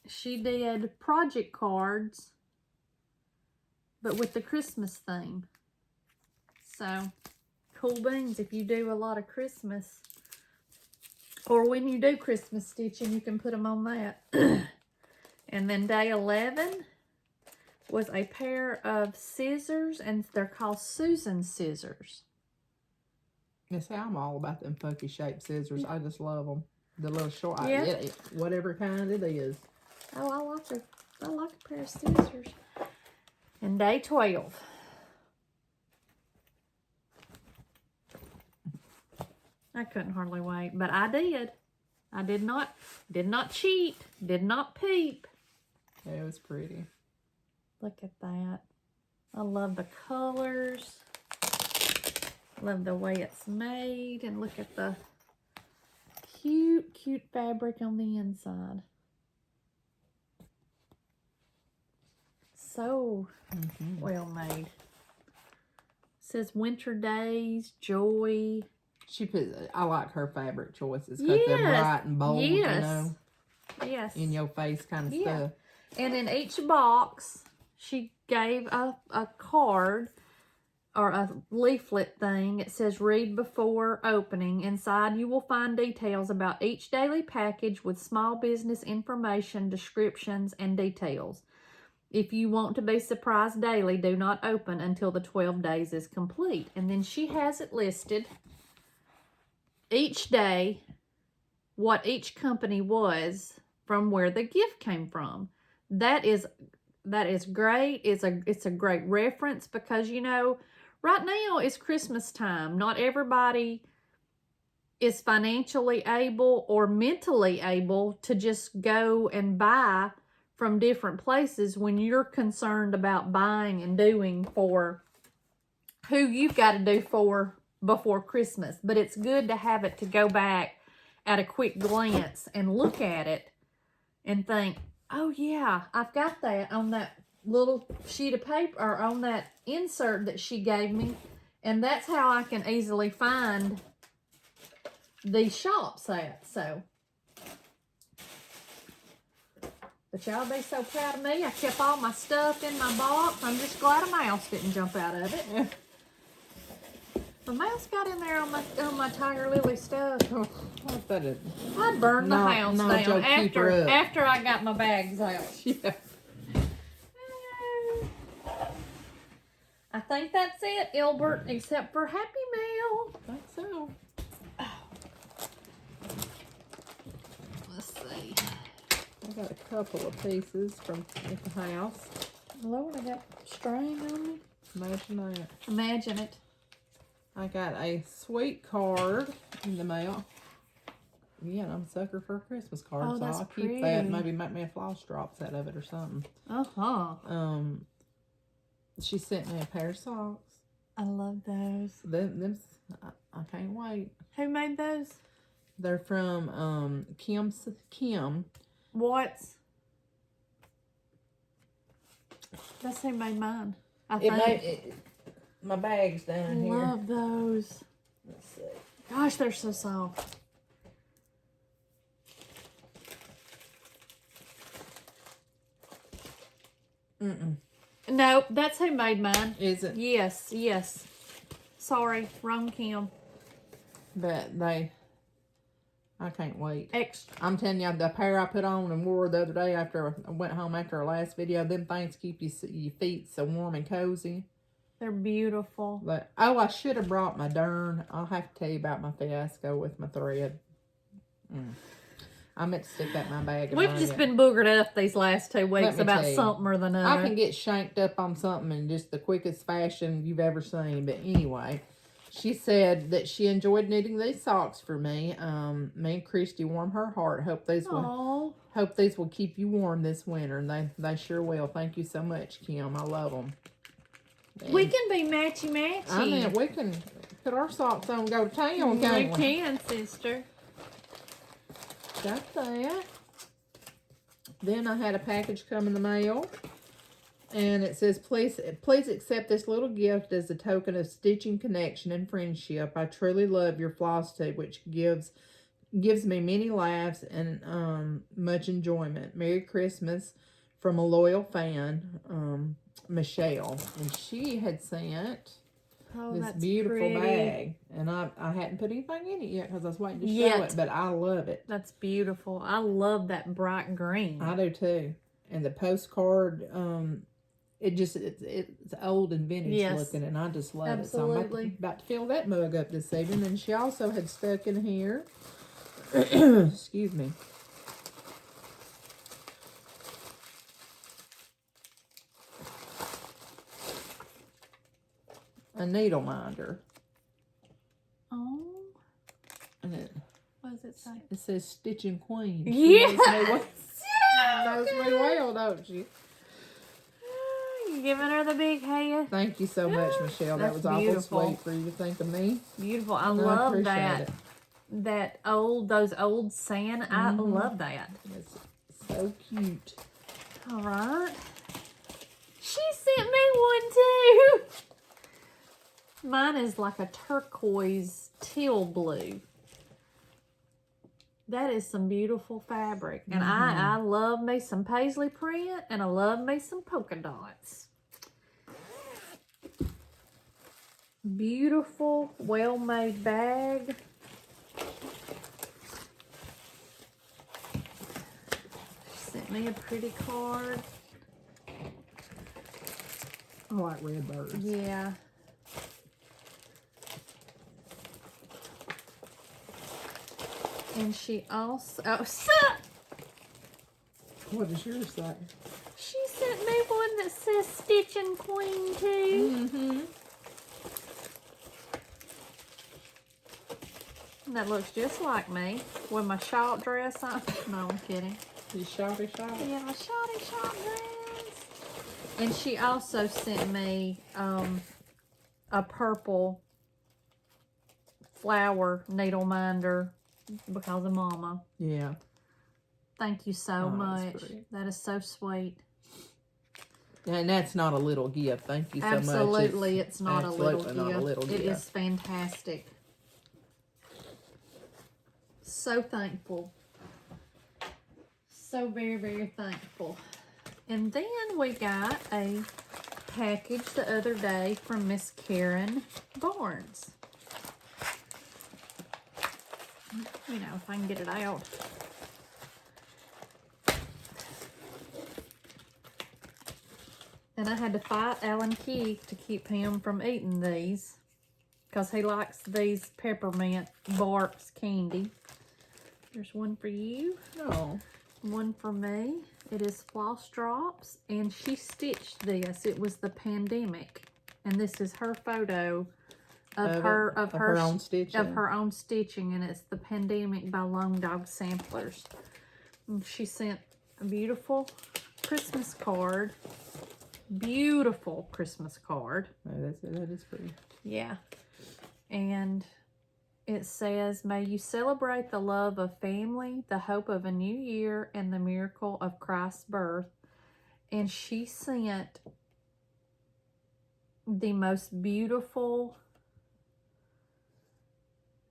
S1: she did project cards, but with the Christmas theme. So, cool beans if you do a lot of Christmas. Or when you do Christmas stitching, you can put them on that. And then day 11 was a pair of scissors, and they're called Susan scissors.
S2: Yes, I'm all about them funky shaped scissors. I just love them. The little short,
S1: Yeah.
S2: Whatever kind it is.
S1: Oh, I like a pair of scissors. And day 12. I couldn't hardly wait, but I did. I did not cheat, did not peep.
S2: It was pretty.
S1: Look at that. I love the colors. Love the way it's made. And look at the cute fabric on the inside. So well made. It says winter days, joy.
S2: I like her fabric choices because they're bright and bold, you know.
S1: Yes.
S2: In your face kind of stuff.
S1: And in each box, she gave a card or a leaflet thing. It says read before opening. Inside you will find details about each daily package with small business information, descriptions, and details. If you want to be surprised daily, do not open until the 12 days is complete. And then she has it listed each day what each company was from where the gift came from. That is great. It's a great reference because, you know, right now it's Christmas time. Not everybody is financially able or mentally able to just go and buy from different places when you're concerned about buying and doing for who you've got to do for before Christmas. But it's good to have it to go back at a quick glance and look at it and think, oh yeah, I've got that on that little sheet of paper or on that insert that she gave me. And that's how I can easily find these shops at. So, but y'all be so proud of me. I kept all my stuff in my box. I'm just glad a mouse didn't jump out of it. The mouse got in there on my Tiger Lily stuff.
S2: Oh,
S1: I burned the house down after I got my bags out.
S2: Yeah.
S1: think that's it, Ilbert, except for Happy Mail.
S2: I think so.
S1: Let's see.
S2: I got a couple of pieces from at the house.
S1: Lord, I got string on me.
S2: Imagine that.
S1: Imagine it.
S2: I got a sweet card in the mail. Yeah, I'm a sucker for a Christmas card,
S1: Oh,
S2: so
S1: that's
S2: I'll
S1: pretty.
S2: keep that. Maybe make me a floss drops out of it or something. She sent me a pair of socks.
S1: I love those.
S2: Them I can't wait.
S1: Who made those?
S2: They're from Kim.
S1: Watts. That's who made mine. I
S2: It
S1: think.
S2: my bag's down here.
S1: Love those.
S2: Let's see.
S1: Gosh, they're so soft. No, that's who made mine.
S2: Is it?
S1: Yes, yes. Sorry, wrong Kim.
S2: But I can't wait.
S1: Extra.
S2: I'm telling you, the pair I put on and wore the other day after I went home after our last video, them things keep your feet so warm and cozy.
S1: They're beautiful.
S2: But, oh, I should have brought my darn. I'll have to tell you about my fiasco with my thread. I meant to stick that in my bag.
S1: We've just been boogered up these last 2 weeks about something or the other.
S2: I can get shanked up on something in just the quickest fashion you've ever seen. But anyway, she said that she enjoyed knitting these socks for me. Me and Christy warm her heart. Hope these will keep you warm this winter. And they sure will. Thank you so much, Kim. I love them. And
S1: we can be matchy-matchy.
S2: I mean, we can put our socks on and go to town, can't we?
S1: We can, sister.
S2: Got that. Then I had a package come in the mail. And it says, please accept this little gift as a token of stitching connection and friendship. I truly love your FlossTube, which gives me many laughs and much enjoyment. Merry Christmas from a loyal fan, Michelle. And she had sent this beautiful bag. And I hadn't put anything in it yet because I was waiting to show it. But I love it.
S1: That's beautiful. I love that bright green.
S2: I do too. And the postcard, it's old and vintage looking, and I just love it. So I'm about to fill that mug up this evening. And she also had stuck in here, excuse me, a needle minder.
S1: Oh.
S2: And
S1: what does it say?
S2: It says Stitching Queen.
S1: Yeah.
S2: Knows me well, don't she?
S1: You're giving her the big hand.
S2: Thank you so much, Michelle. That was awful sweet for you to think of me.
S1: Beautiful. I love that. Those old sand. I love that.
S2: It's so cute.
S1: All right. She sent me one too. Mine is like a turquoise teal blue. That is some beautiful fabric. And I love me some paisley print, and I love me some polka dots. Beautiful, well-made bag. She sent me a pretty card.
S2: I like red birds.
S1: Yeah. And she also...
S2: What does yours say?
S1: She sent me one that says Stitching Queen too. And that looks just like me with my short dress on. No, I'm kidding.
S2: You shorty short?
S1: Yeah, my shorty short dress. And she also sent me a purple flower needle minder because of Mama.
S2: Yeah.
S1: Thank you so much. That is so sweet.
S2: And that's not a little gift. Thank you so much.
S1: Absolutely, it's not a little gift. It
S2: gift.
S1: is fantastic. So thankful. So very, very thankful. And then we got a package the other day from Miss Karen Barnes. You know, if I can get it out. And I had to fight Alan Key to keep him from eating these, because he likes these peppermint barks candy. There's one for you.
S2: Oh.
S1: One for me. It is Floss Drops, and she stitched this. It was the pandemic, and this is her photo of her
S2: own stitching.
S1: Of her own stitching, and it's the pandemic by Lone Dog Samplers. And she sent a beautiful Christmas card. Beautiful Christmas card.
S2: Oh, that is pretty.
S1: Yeah. And it says, may you celebrate the love of family, the hope of a new year, and the miracle of Christ's birth. And she sent the most beautiful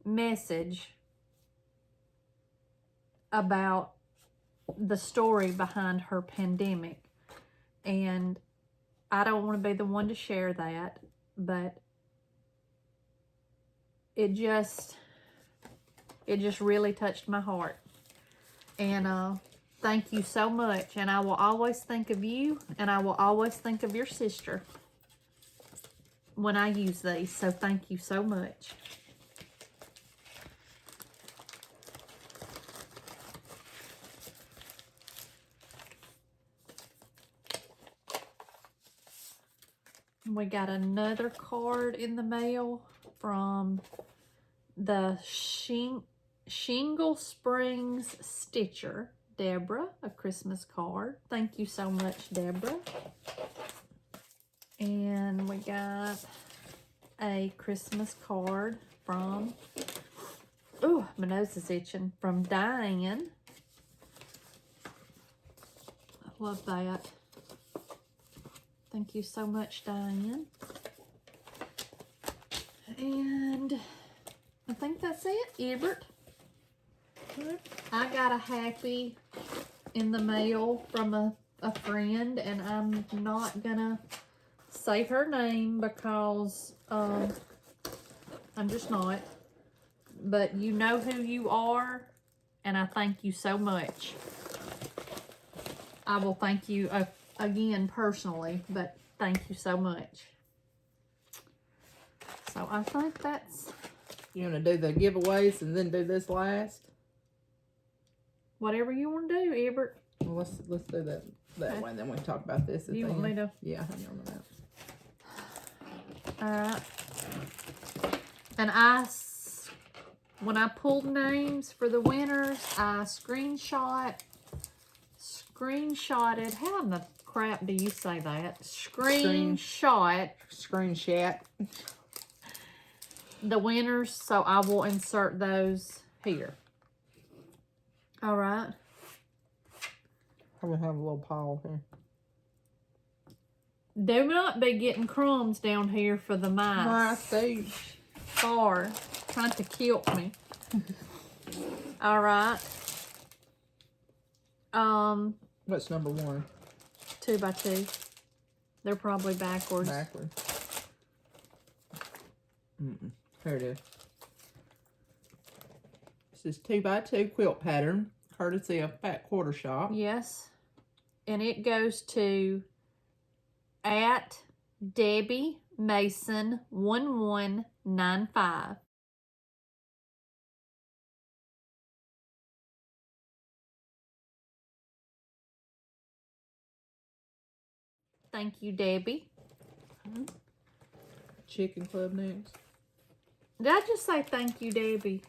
S1: message about the story behind her pandemic. And I don't want to be the one to share that, but it just really touched my heart. And thank you so much. And I will always think of you, and I will always think of your sister when I use these. So thank you so much. We got another card in the mail from the Shingle Springs Stitcher, Deborah, a Christmas card. Thank you so much, Deborah. And we got a Christmas card from, oh, my nose is itching, from Diane. I love that. Thank you so much, Diane. And I think that's it, Ebert. I got a happy in the mail from a friend, and I'm not gonna say her name because I'm just not. But you know who you are, and I thank you so much. I will thank you again personally, but thank you so much. So I think that's...
S2: You want to do the giveaways and then do this last?
S1: Whatever you want to do, Ebert.
S2: Well, let's do that okay. Way, and then we can talk about this.
S1: You want me to?
S2: Yeah, hang on a minute.
S1: Alright. And when I pulled names for the winners, I screenshotted. How in the crap do you say that? Screenshot the winners, so I will insert those here. All right.
S2: I'm gonna have a little pile here.
S1: Do not be getting crumbs down here for the mice. Far, trying to kill me. All right.
S2: What's number 1?
S1: 2 by 2. They're probably backwards.
S2: Here it is. This is 2 by 2 quilt pattern, courtesy of Fat Quarter Shop.
S1: Yes. And it goes to at Debbie Mason 1195. Thank you, Debbie.
S2: Chicken Club next.
S1: Did I just say thank you, Debbie?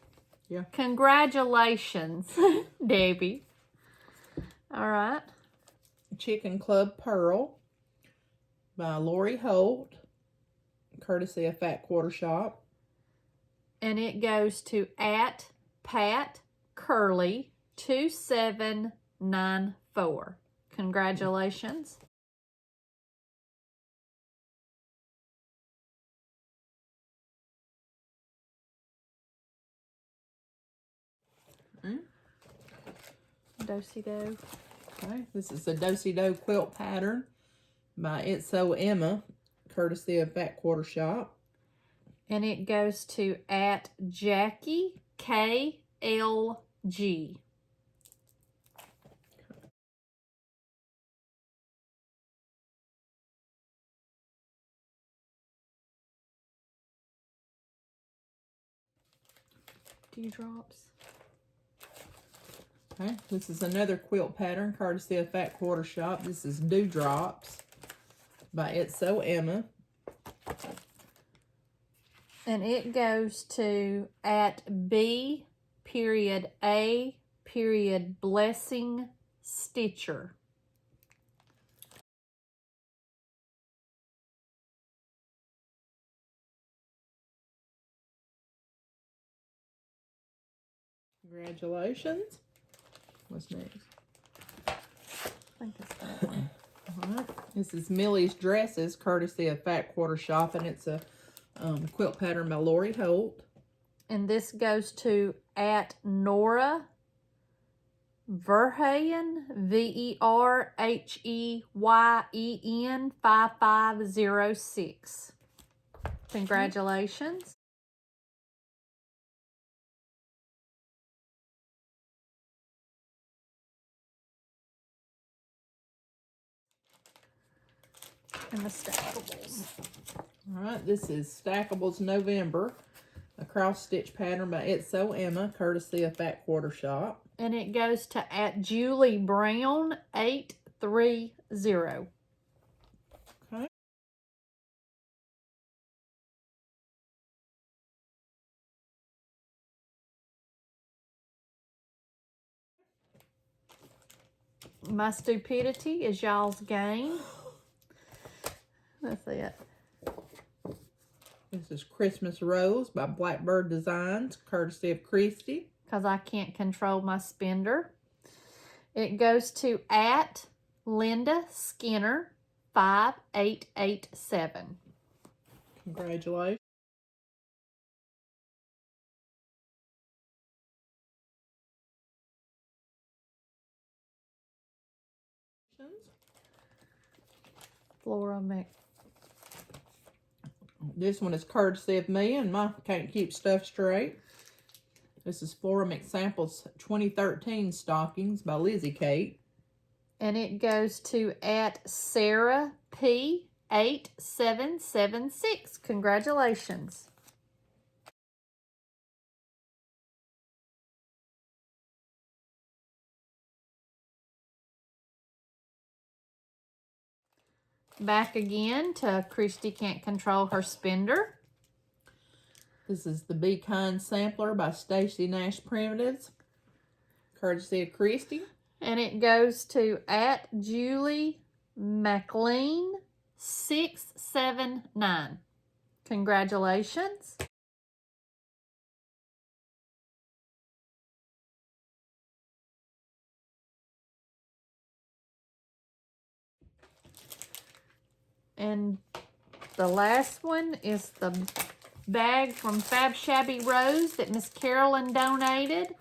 S2: Yeah.
S1: Congratulations, Debbie. All right.
S2: Chicken Club Pearl by Lori Holt, courtesy of Fat Quarter Shop.
S1: And it goes to at Pat Curly 2794. Congratulations. Do-si-do.
S2: Okay, this is a do-si-do quilt pattern by It's So Emma, courtesy of Fat Quarter Shop.
S1: And it goes to at Jackie KLG. dewdrops.
S2: Okay, this is another quilt pattern, courtesy of Fat Quarter Shop. This is Dewdrops by It's So Emma.
S1: And it goes to @B.A.Blessing Stitcher.
S2: Congratulations. What's next?
S1: I think it's that one.
S2: All right. This is Millie's Dresses, courtesy of Fat Quarter Shop, and it's a quilt pattern by Lori Holt.
S1: And this goes to @Nora Verheyen, VERHEYEN 5506. Congratulations. And the stackables.
S2: All right, this is Stackables November, a cross stitch pattern by It's So Emma, courtesy of Fat Quarter Shop.
S1: And it goes to @JulieBrown 830.
S2: Okay.
S1: My stupidity is y'all's gain. That's it.
S2: This is Christmas Rose by Blackbird Designs, courtesy of Christy.
S1: Because I can't control my spender. It goes to @Linda Skinner 5887.
S2: Congratulations.
S1: Flora Mc.
S2: This one is courtesy of me, and my can't keep stuff straight. This is Flora McSample's 2013 Stockings by Lizzie Kate.
S1: And it goes to @SarahP 8776. Congratulations. Back again to Christy Can't Control Her Spender.
S2: This is the Be Kind Sampler by Stacy Nash Primitives, courtesy of Christy.
S1: And it goes to @Julie McLean 679. Congratulations. And the last one is the bag from Fab Shabby Rose that Miss Carolyn donated.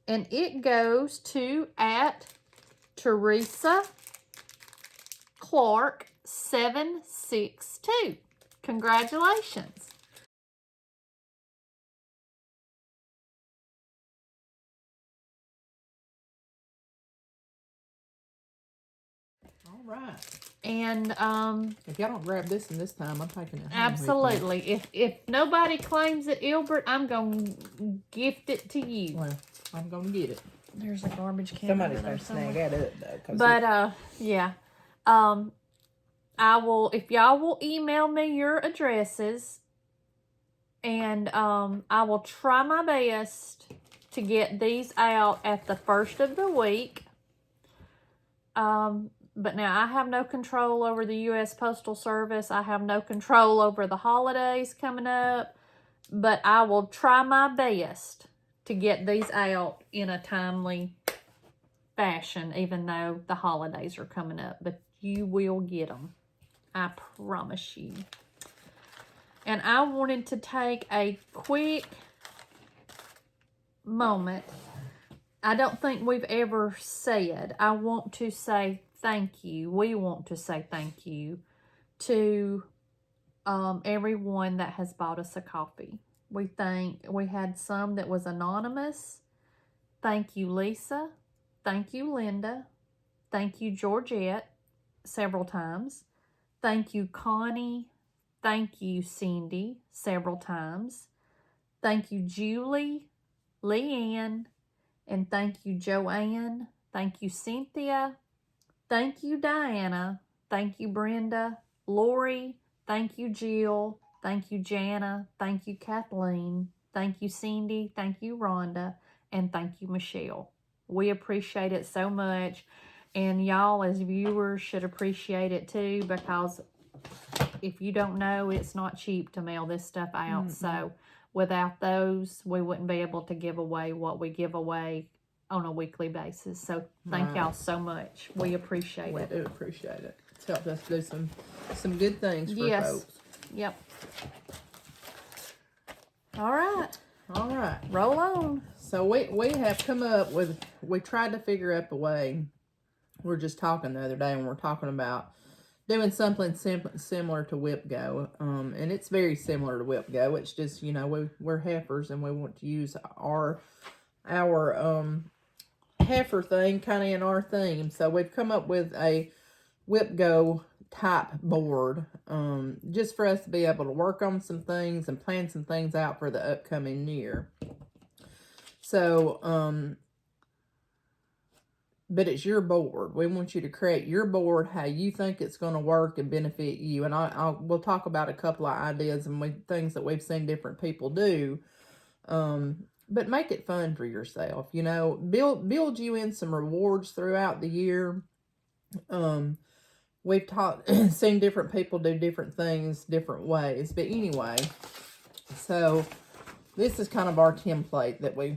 S1: And it goes to @Teresa Clark 762. Congratulations.
S2: All right.
S1: And
S2: If y'all don't grab this one this time, I'm taking it home
S1: absolutely. If nobody claims it, Ilbert, I'm gonna gift it to you.
S2: Well, I'm gonna get it.
S1: There's a garbage can.
S2: Somebody's
S1: over there
S2: gonna snag
S1: somewhere.
S2: at it though.
S1: But yeah. I will, if y'all will email me your addresses, and I will try my best to get these out at the first of the week. But now I have no control over the U.S. Postal Service. I have no control over the holidays coming up. But I will try my best to get these out in a timely fashion, even though the holidays are coming up. But you will get them. I promise you. And I wanted to take a quick moment. I don't think we've ever said, I want to say thank you. We want to say thank you to everyone that has bought us a coffee. We had some that was anonymous. Thank you, Lisa. Thank you, Linda. Thank you, Georgette, several times. Thank you, Connie. Thank you, Cindy, several times. Thank you, Julie, Leanne, and thank you, Joanne. Thank you, Cynthia. Thank you, Diana. Thank you, Brenda. Lori. Thank you, Jill. Thank you, Jana. Thank you, Kathleen. Thank you, Cindy. Thank you, Rhonda. And thank you, Michelle. We appreciate it so much. And y'all, as viewers, should appreciate it too, because if you don't know, it's not cheap to mail this stuff out. So without those, we wouldn't be able to give away what we give away on a weekly basis. So thank y'all so much. We appreciate it.
S2: We do appreciate it. It's helped us do some good things for folks.
S1: Yep. All right.
S2: All right.
S1: Roll on.
S2: So we have come up with, we tried to figure out a way. We were just talking the other day, and we're talking about doing something similar to Whip Go. And it's very similar to Whip Go. It's just, you know, we're heifers, and we want to use our heifer thing kind of in our theme. So we've come up with a Whip Go type board, just for us to be able to work on some things and plan some things out for the upcoming year. So, but it's your board. We want you to create your board how you think it's going to work and benefit you. And we'll talk about a couple of ideas and things that we've seen different people do. But make it fun for yourself. You know, build you in some rewards throughout the year. We've seen different people do different things different ways. But anyway, so this is kind of our template that we're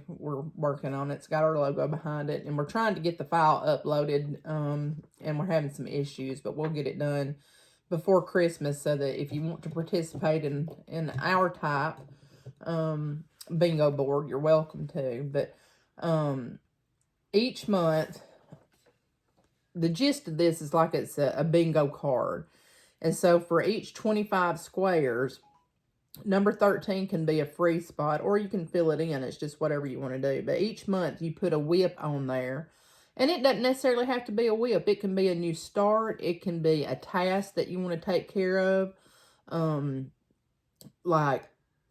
S2: working on. It's got our logo behind it, and we're trying to get the file uploaded, and we're having some issues, but we'll get it done before Christmas, so that if you want to participate in our type bingo board, you're welcome to. But each month, the gist of this is like it's a bingo card. And so for each 25 squares, number 13 can be a free spot, or you can fill it in. It's just whatever you want to do. But each month you put a whip on there. And it doesn't necessarily have to be a whip. It can be a new start. It can be a task that you want to take care of. Like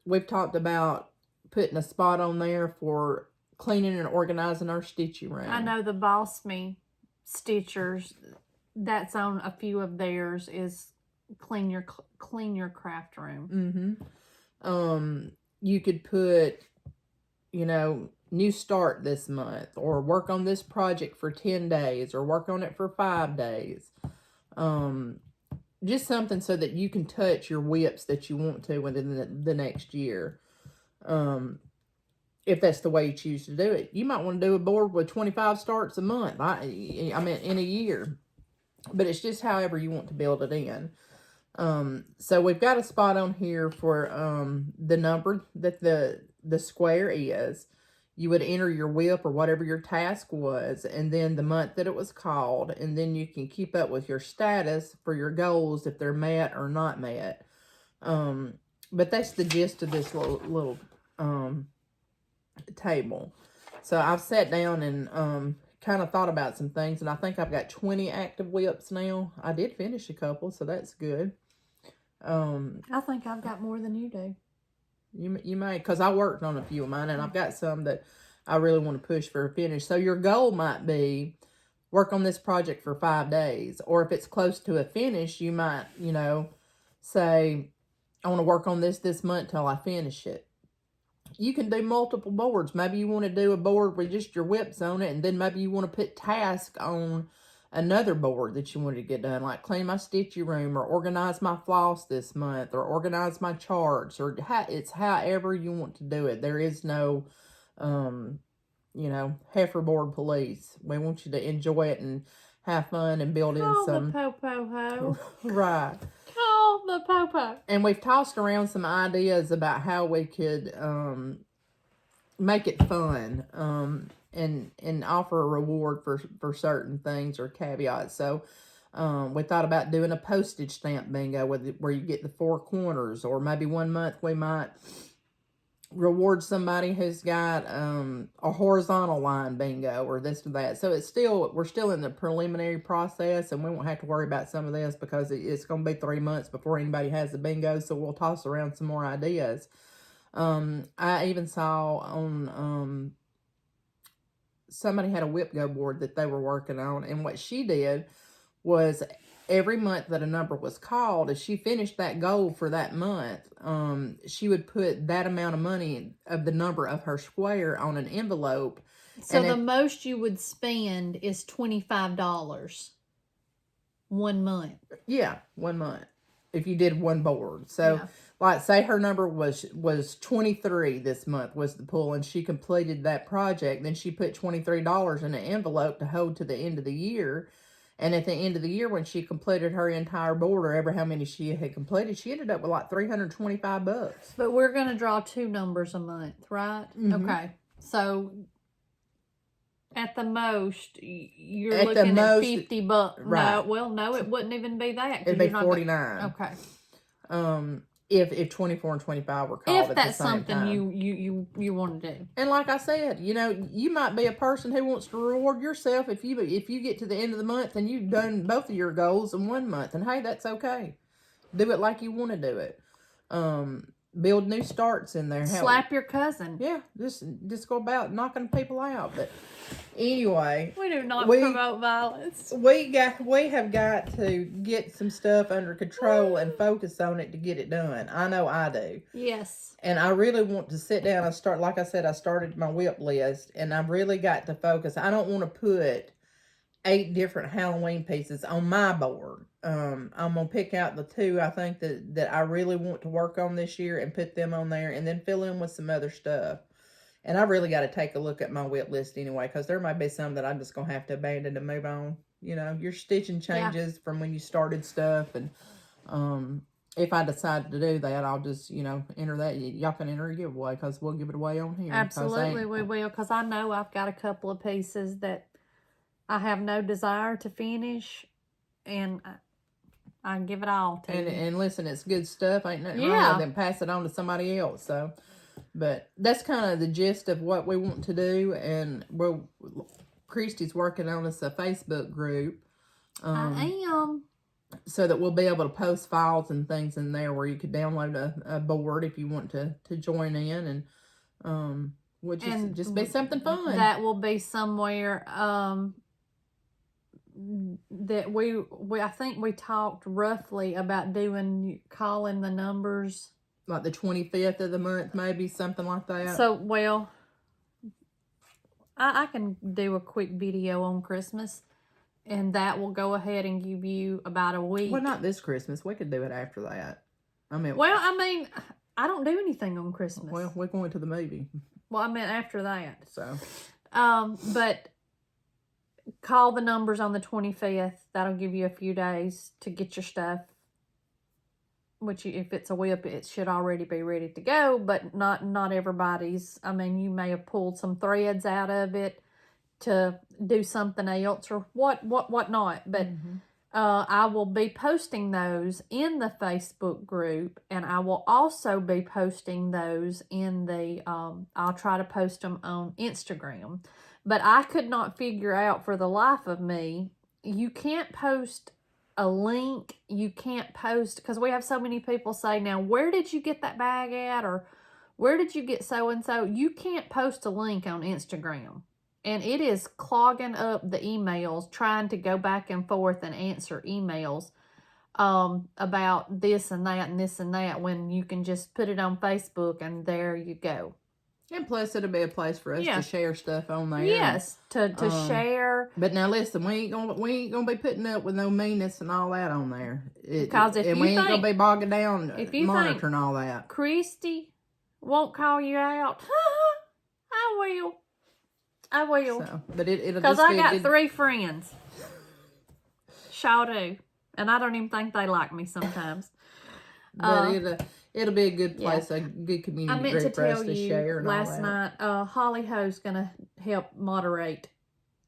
S2: we've talked about putting a spot on there for cleaning and organizing our stitchy room.
S1: I know the Boss Me Stitchers, that's on a few of theirs, is clean your craft room.
S2: You could put, you know, new start this month, or work on this project for 10 days, or work on it for 5 days. Just something so that you can touch your whips that you want to within the next year. If that's the way you choose to do it. You might want to do a board with 25 starts a month. I mean, in a year. But it's just however you want to build it in. So we've got a spot on here for the number that the square is. You would enter your whip or whatever your task was, and then the month that it was called, and then you can keep up with your status for your goals if they're met or not met. But that's the gist of this little table. So I've sat down and kind of thought about some things, and I think I've got 20 active whips now. I did finish a couple, so that's good.
S1: I think I've got more than you do.
S2: You may, because I worked on a few of mine, and I've got some that I really want to push for a finish. So your goal might be work on this project for 5 days, or if it's close to a finish, you might, you know, say, I want to work on this month till I finish it. You can do multiple boards. Maybe you want to do a board with just your whips on it, and then maybe you want to put task on another board that you wanted to get done, like clean my stitchy room, or organize my floss this month, or organize my charts, or it's however you want to do it. There is no, you know, heifer board police. We want you to enjoy it and have fun and build in some.
S1: Call the po-po-ho.
S2: Right.
S1: Call the po-po.
S2: And we've tossed around some ideas about how we could make it fun and offer a reward for certain things or caveats. So we thought about doing a postage stamp bingo where you get the 4 corners, or maybe one month we might reward somebody who's got a horizontal line bingo, or this or that. So we're still in the preliminary process, and we won't have to worry about some of this because it's going to be 3 months before anybody has the bingo. So we'll toss around some more ideas. I even saw on somebody had a whip go board that they were working on, and what she did was every month that a number was called, if she finished that goal for that month, she would put that amount of money of the number of her square on an envelope.
S1: So the most you would spend is $25 1 month.
S2: Yeah, 1 month. If you did one board. So like say her number was 23 this month was the pull, and she completed that project, then she put $23 in an envelope to hold to the end of the year. And at the end of the year, when she completed her entire board, or ever how many she had completed, she ended up with like $325.
S1: But we're going to draw 2 numbers a month, right?
S2: Mm-hmm.
S1: Okay. So at the most, you're looking at $50.
S2: Right.
S1: No, it wouldn't even be that.
S2: It'd be 49.
S1: Okay.
S2: If 24 and 25 were called
S1: if
S2: at the same time.
S1: that's something you want to do.
S2: And like I said, you know, you might be a person who wants to reward yourself if you get to the end of the month and you've done both of your goals in 1 month, and hey, that's okay. Do it like you want to do it. Build new starts in there.
S1: Slap your cousin.
S2: Yeah, just go about knocking people out. But anyway,
S1: we do not promote violence.
S2: We have got to get some stuff under control and focus on it to get it done. I know I do.
S1: Yes.
S2: And I really want to sit down and start. Like I said, I started my whip list, and I've really got to focus. I don't want to put 8 different Halloween pieces on my board. I'm gonna pick out the 2 I think that I really want to work on this year and put them on there, and then fill in with some other stuff. And I really got to take a look at my whip list anyway, because there might be some that I'm just gonna have to abandon and move on. You know, your stitching changes from when you started stuff, and if I decide to do that, I'll just, you know, enter that. Y'all can enter a giveaway, because we'll give it away on here.
S1: Absolutely, we will, because I know I've got a couple of pieces that I have no desire to finish, and I give it all to you.
S2: And listen, it's good stuff. Ain't nothing wrong with it. Pass it on to somebody else. So, but that's kind of the gist of what we want to do. And Christy's working on us a Facebook group.
S1: I am.
S2: So that we'll be able to post files and things in there where you could download a board if you want to join in, and which is just be something fun.
S1: That will be somewhere that we I think we talked roughly about calling the numbers
S2: like the 25th of the month, maybe something like that.
S1: So, well, I can do a quick video on Christmas, and that will go ahead and give you about a week.
S2: Well, not this Christmas. We could do it after that. I mean,
S1: I don't do anything on Christmas.
S2: Well, we're going to the movie.
S1: Well, I meant after that.
S2: So,
S1: but call the numbers on the 25th. That'll give you a few days to get your stuff. Which, if it's a whip, it should already be ready to go. But not everybody's. I mean, you may have pulled some threads out of it to do something else or what not. But I will be posting those in the Facebook group, and I will also be posting those in the. I'll try to post them on Instagram. But I could not figure out for the life of me, you can't post a link. You can't post, because we have so many people say, now, where did you get that bag at? Or where did you get so-and-so? You can't post a link on Instagram. And it is clogging up the emails, trying to go back and forth and answer emails about this and that and this and that, when you can just put it on Facebook and there you go.
S2: And plus, it'll be a place for us to share stuff on there.
S1: Yes, to share.
S2: But now, listen, we ain't gonna be putting up with no meanness and all that on there.
S1: Because we
S2: ain't gonna be bogging down monitoring all that.
S1: Christy won't call you out. I will.
S2: So, but it'll
S1: because I got 3 friends. Shoutout, and I don't even think they like me sometimes.
S2: But it'll be a good place, a good community group for us to share. And
S1: last night, Holly Ho's gonna help moderate.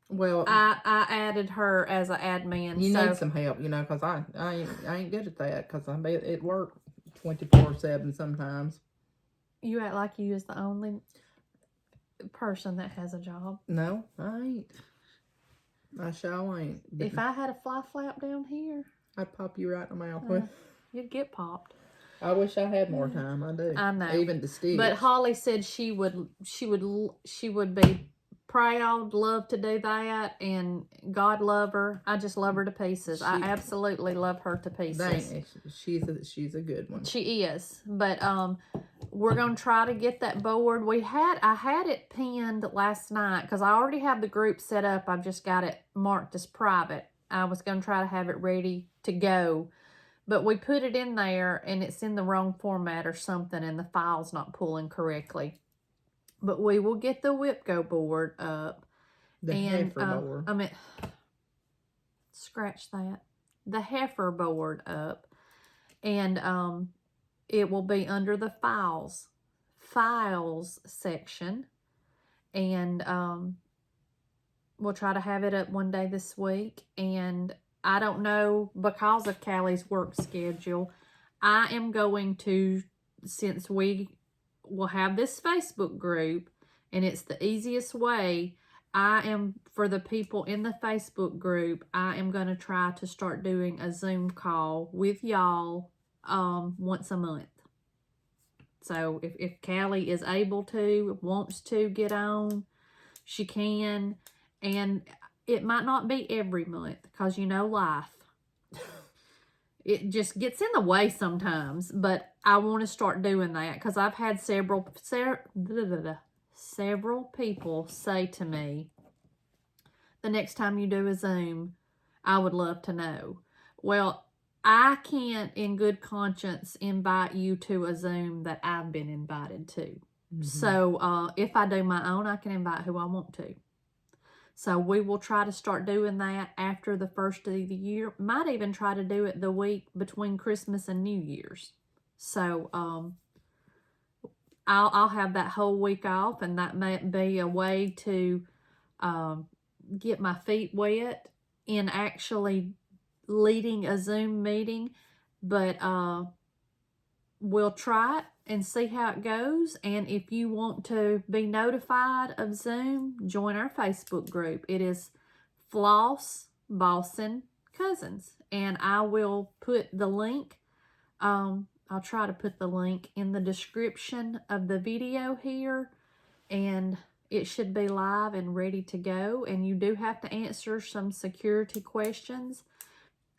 S2: Well,
S1: I added her as an admin.
S2: You need some help, you know, because I ain't good at that, because I be at work 24/7 sometimes.
S1: You act like you is the only person that has a job.
S2: No, I ain't. I sure ain't.
S1: If I had a fly flap down here,
S2: I'd pop you right in the mouth with.
S1: You'd get popped.
S2: I wish I had more time. I do.
S1: I know.
S2: Even to stitch.
S1: But Holly said she would be proud, love to do that, and God love her. I just love her to pieces. I absolutely love her to pieces.
S2: She's a good one.
S1: She is. But we're gonna try to get that board. I had it pinned last night because I already have the group set up. I've just got it marked as private. I was gonna try to have it ready to go, but we put it in there and it's in the wrong format or something, and the file's not pulling correctly. But we will get the whip go board up.
S2: The heifer board.
S1: I mean, scratch that. The heifer board up. And it will be under the files section. And we'll try to have it up one day this week. And I don't know, because of Callie's work schedule, I am going to, since we will have this Facebook group, and it's the easiest way, for the people in the Facebook group, I am going to try to start doing a Zoom call with y'all once a month. So if Callie is able to, wants to get on, she can. And it might not be every month, because life. It just gets in the way sometimes, but I want to start doing that because I've had several people say to me, the next time you do a Zoom, I would love to know. Well, I can't in good conscience invite you to a Zoom that I've been invited to. Mm-hmm. So if I do my own, I can invite who I want to. So we will try to start doing that after the first of the year. Might even try to do it the week between Christmas and New Year's. So I'll have that whole week off, and that may be a way to get my feet wet in actually leading a Zoom meeting. But we'll try it and see how it goes. And if you want to be notified of Zoom, join our Facebook group. It is Floss Bossing Cousins. And I will put the link, I'll try to put the link in the description of the video here. And it should be live and ready to go. And you do have to answer some security questions.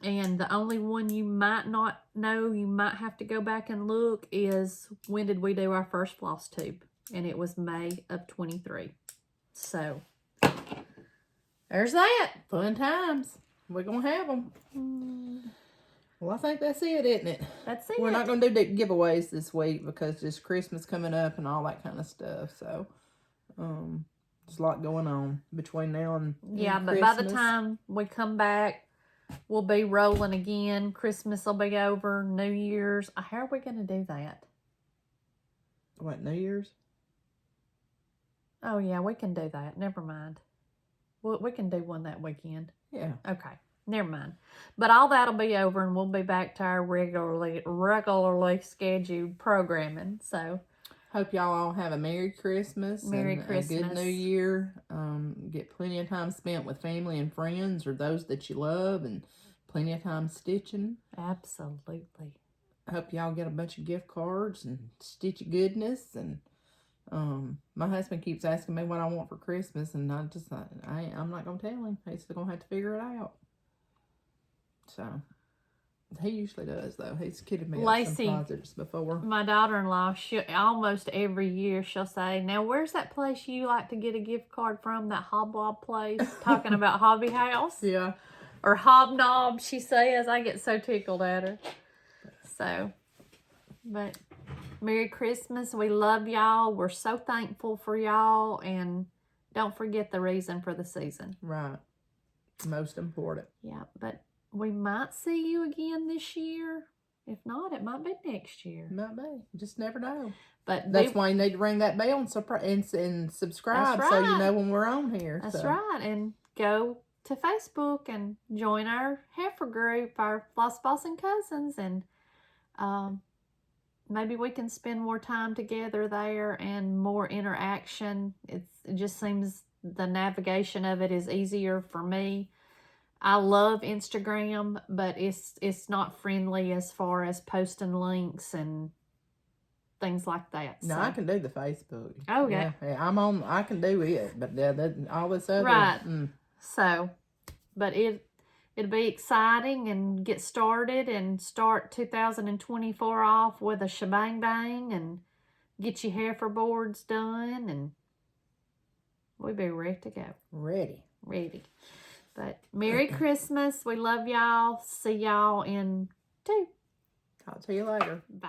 S1: And the only one you might not know, you might have to go back and look, is when did we do our first floss tube? And it was May of 23. So, there's that.
S2: Fun times. We're going to have them. Well, I think that's it, isn't it?
S1: That's it.
S2: We're not going to do giveaways this week because there's Christmas coming up and all that kind of stuff. So, there's a lot going on between now and
S1: yeah, but
S2: Christmas.
S1: by the time we come back, we'll be rolling again. Christmas will be over. New Year's. How are we going to do that?
S2: What, New Year's?
S1: Oh, yeah, we can do that. Never mind. We can do one that weekend.
S2: Yeah.
S1: Okay. Never mind. But all that'll be over, and we'll be back to our regularly scheduled programming. So,
S2: hope y'all all have a Merry Christmas.
S1: Merry Christmas.
S2: A good New Year. Get plenty of time spent with family and friends or those that you love, and plenty of time stitching.
S1: Absolutely.
S2: I hope y'all get a bunch of gift cards and stitchy goodness. And my husband keeps asking me what I want for Christmas, and I'm not going to tell him. He's still going to have to figure it out. So, he usually does, though. He's kidded me up some positives before.
S1: My daughter-in-law, almost every year, she'll say, now, where's that place you like to get a gift card from, that hobnob place? Talking about Hobby House.
S2: Yeah.
S1: Or Hobnob, she says. I get so tickled at her. So, but Merry Christmas. We love y'all. We're so thankful for y'all. And don't forget the reason for the season.
S2: Right. Most important.
S1: Yeah, but we might see you again this year. If not, it might be next year.
S2: Might be. Just never know.
S1: But
S2: that's why you need to ring that bell and subscribe, so you know when we're on here.
S1: That's right. And go to Facebook and join our heifer group, our Floss Bossing Cousins, and maybe we can spend more time together there and more interaction. It just seems the navigation of it is easier for me. I love Instagram, but it's not friendly as far as posting links and things like that.
S2: No,
S1: so.
S2: I can do the Facebook.
S1: Okay.
S2: Yeah, I can do it, but all this other.
S1: Right. So, but it'll be exciting and get started and start 2024 off with a shebang bang and get your heifer boards done and we'll be ready to go.
S2: Ready.
S1: But Merry Christmas. We love y'all. See y'all in 2.
S2: Talk to you later.
S1: Bye.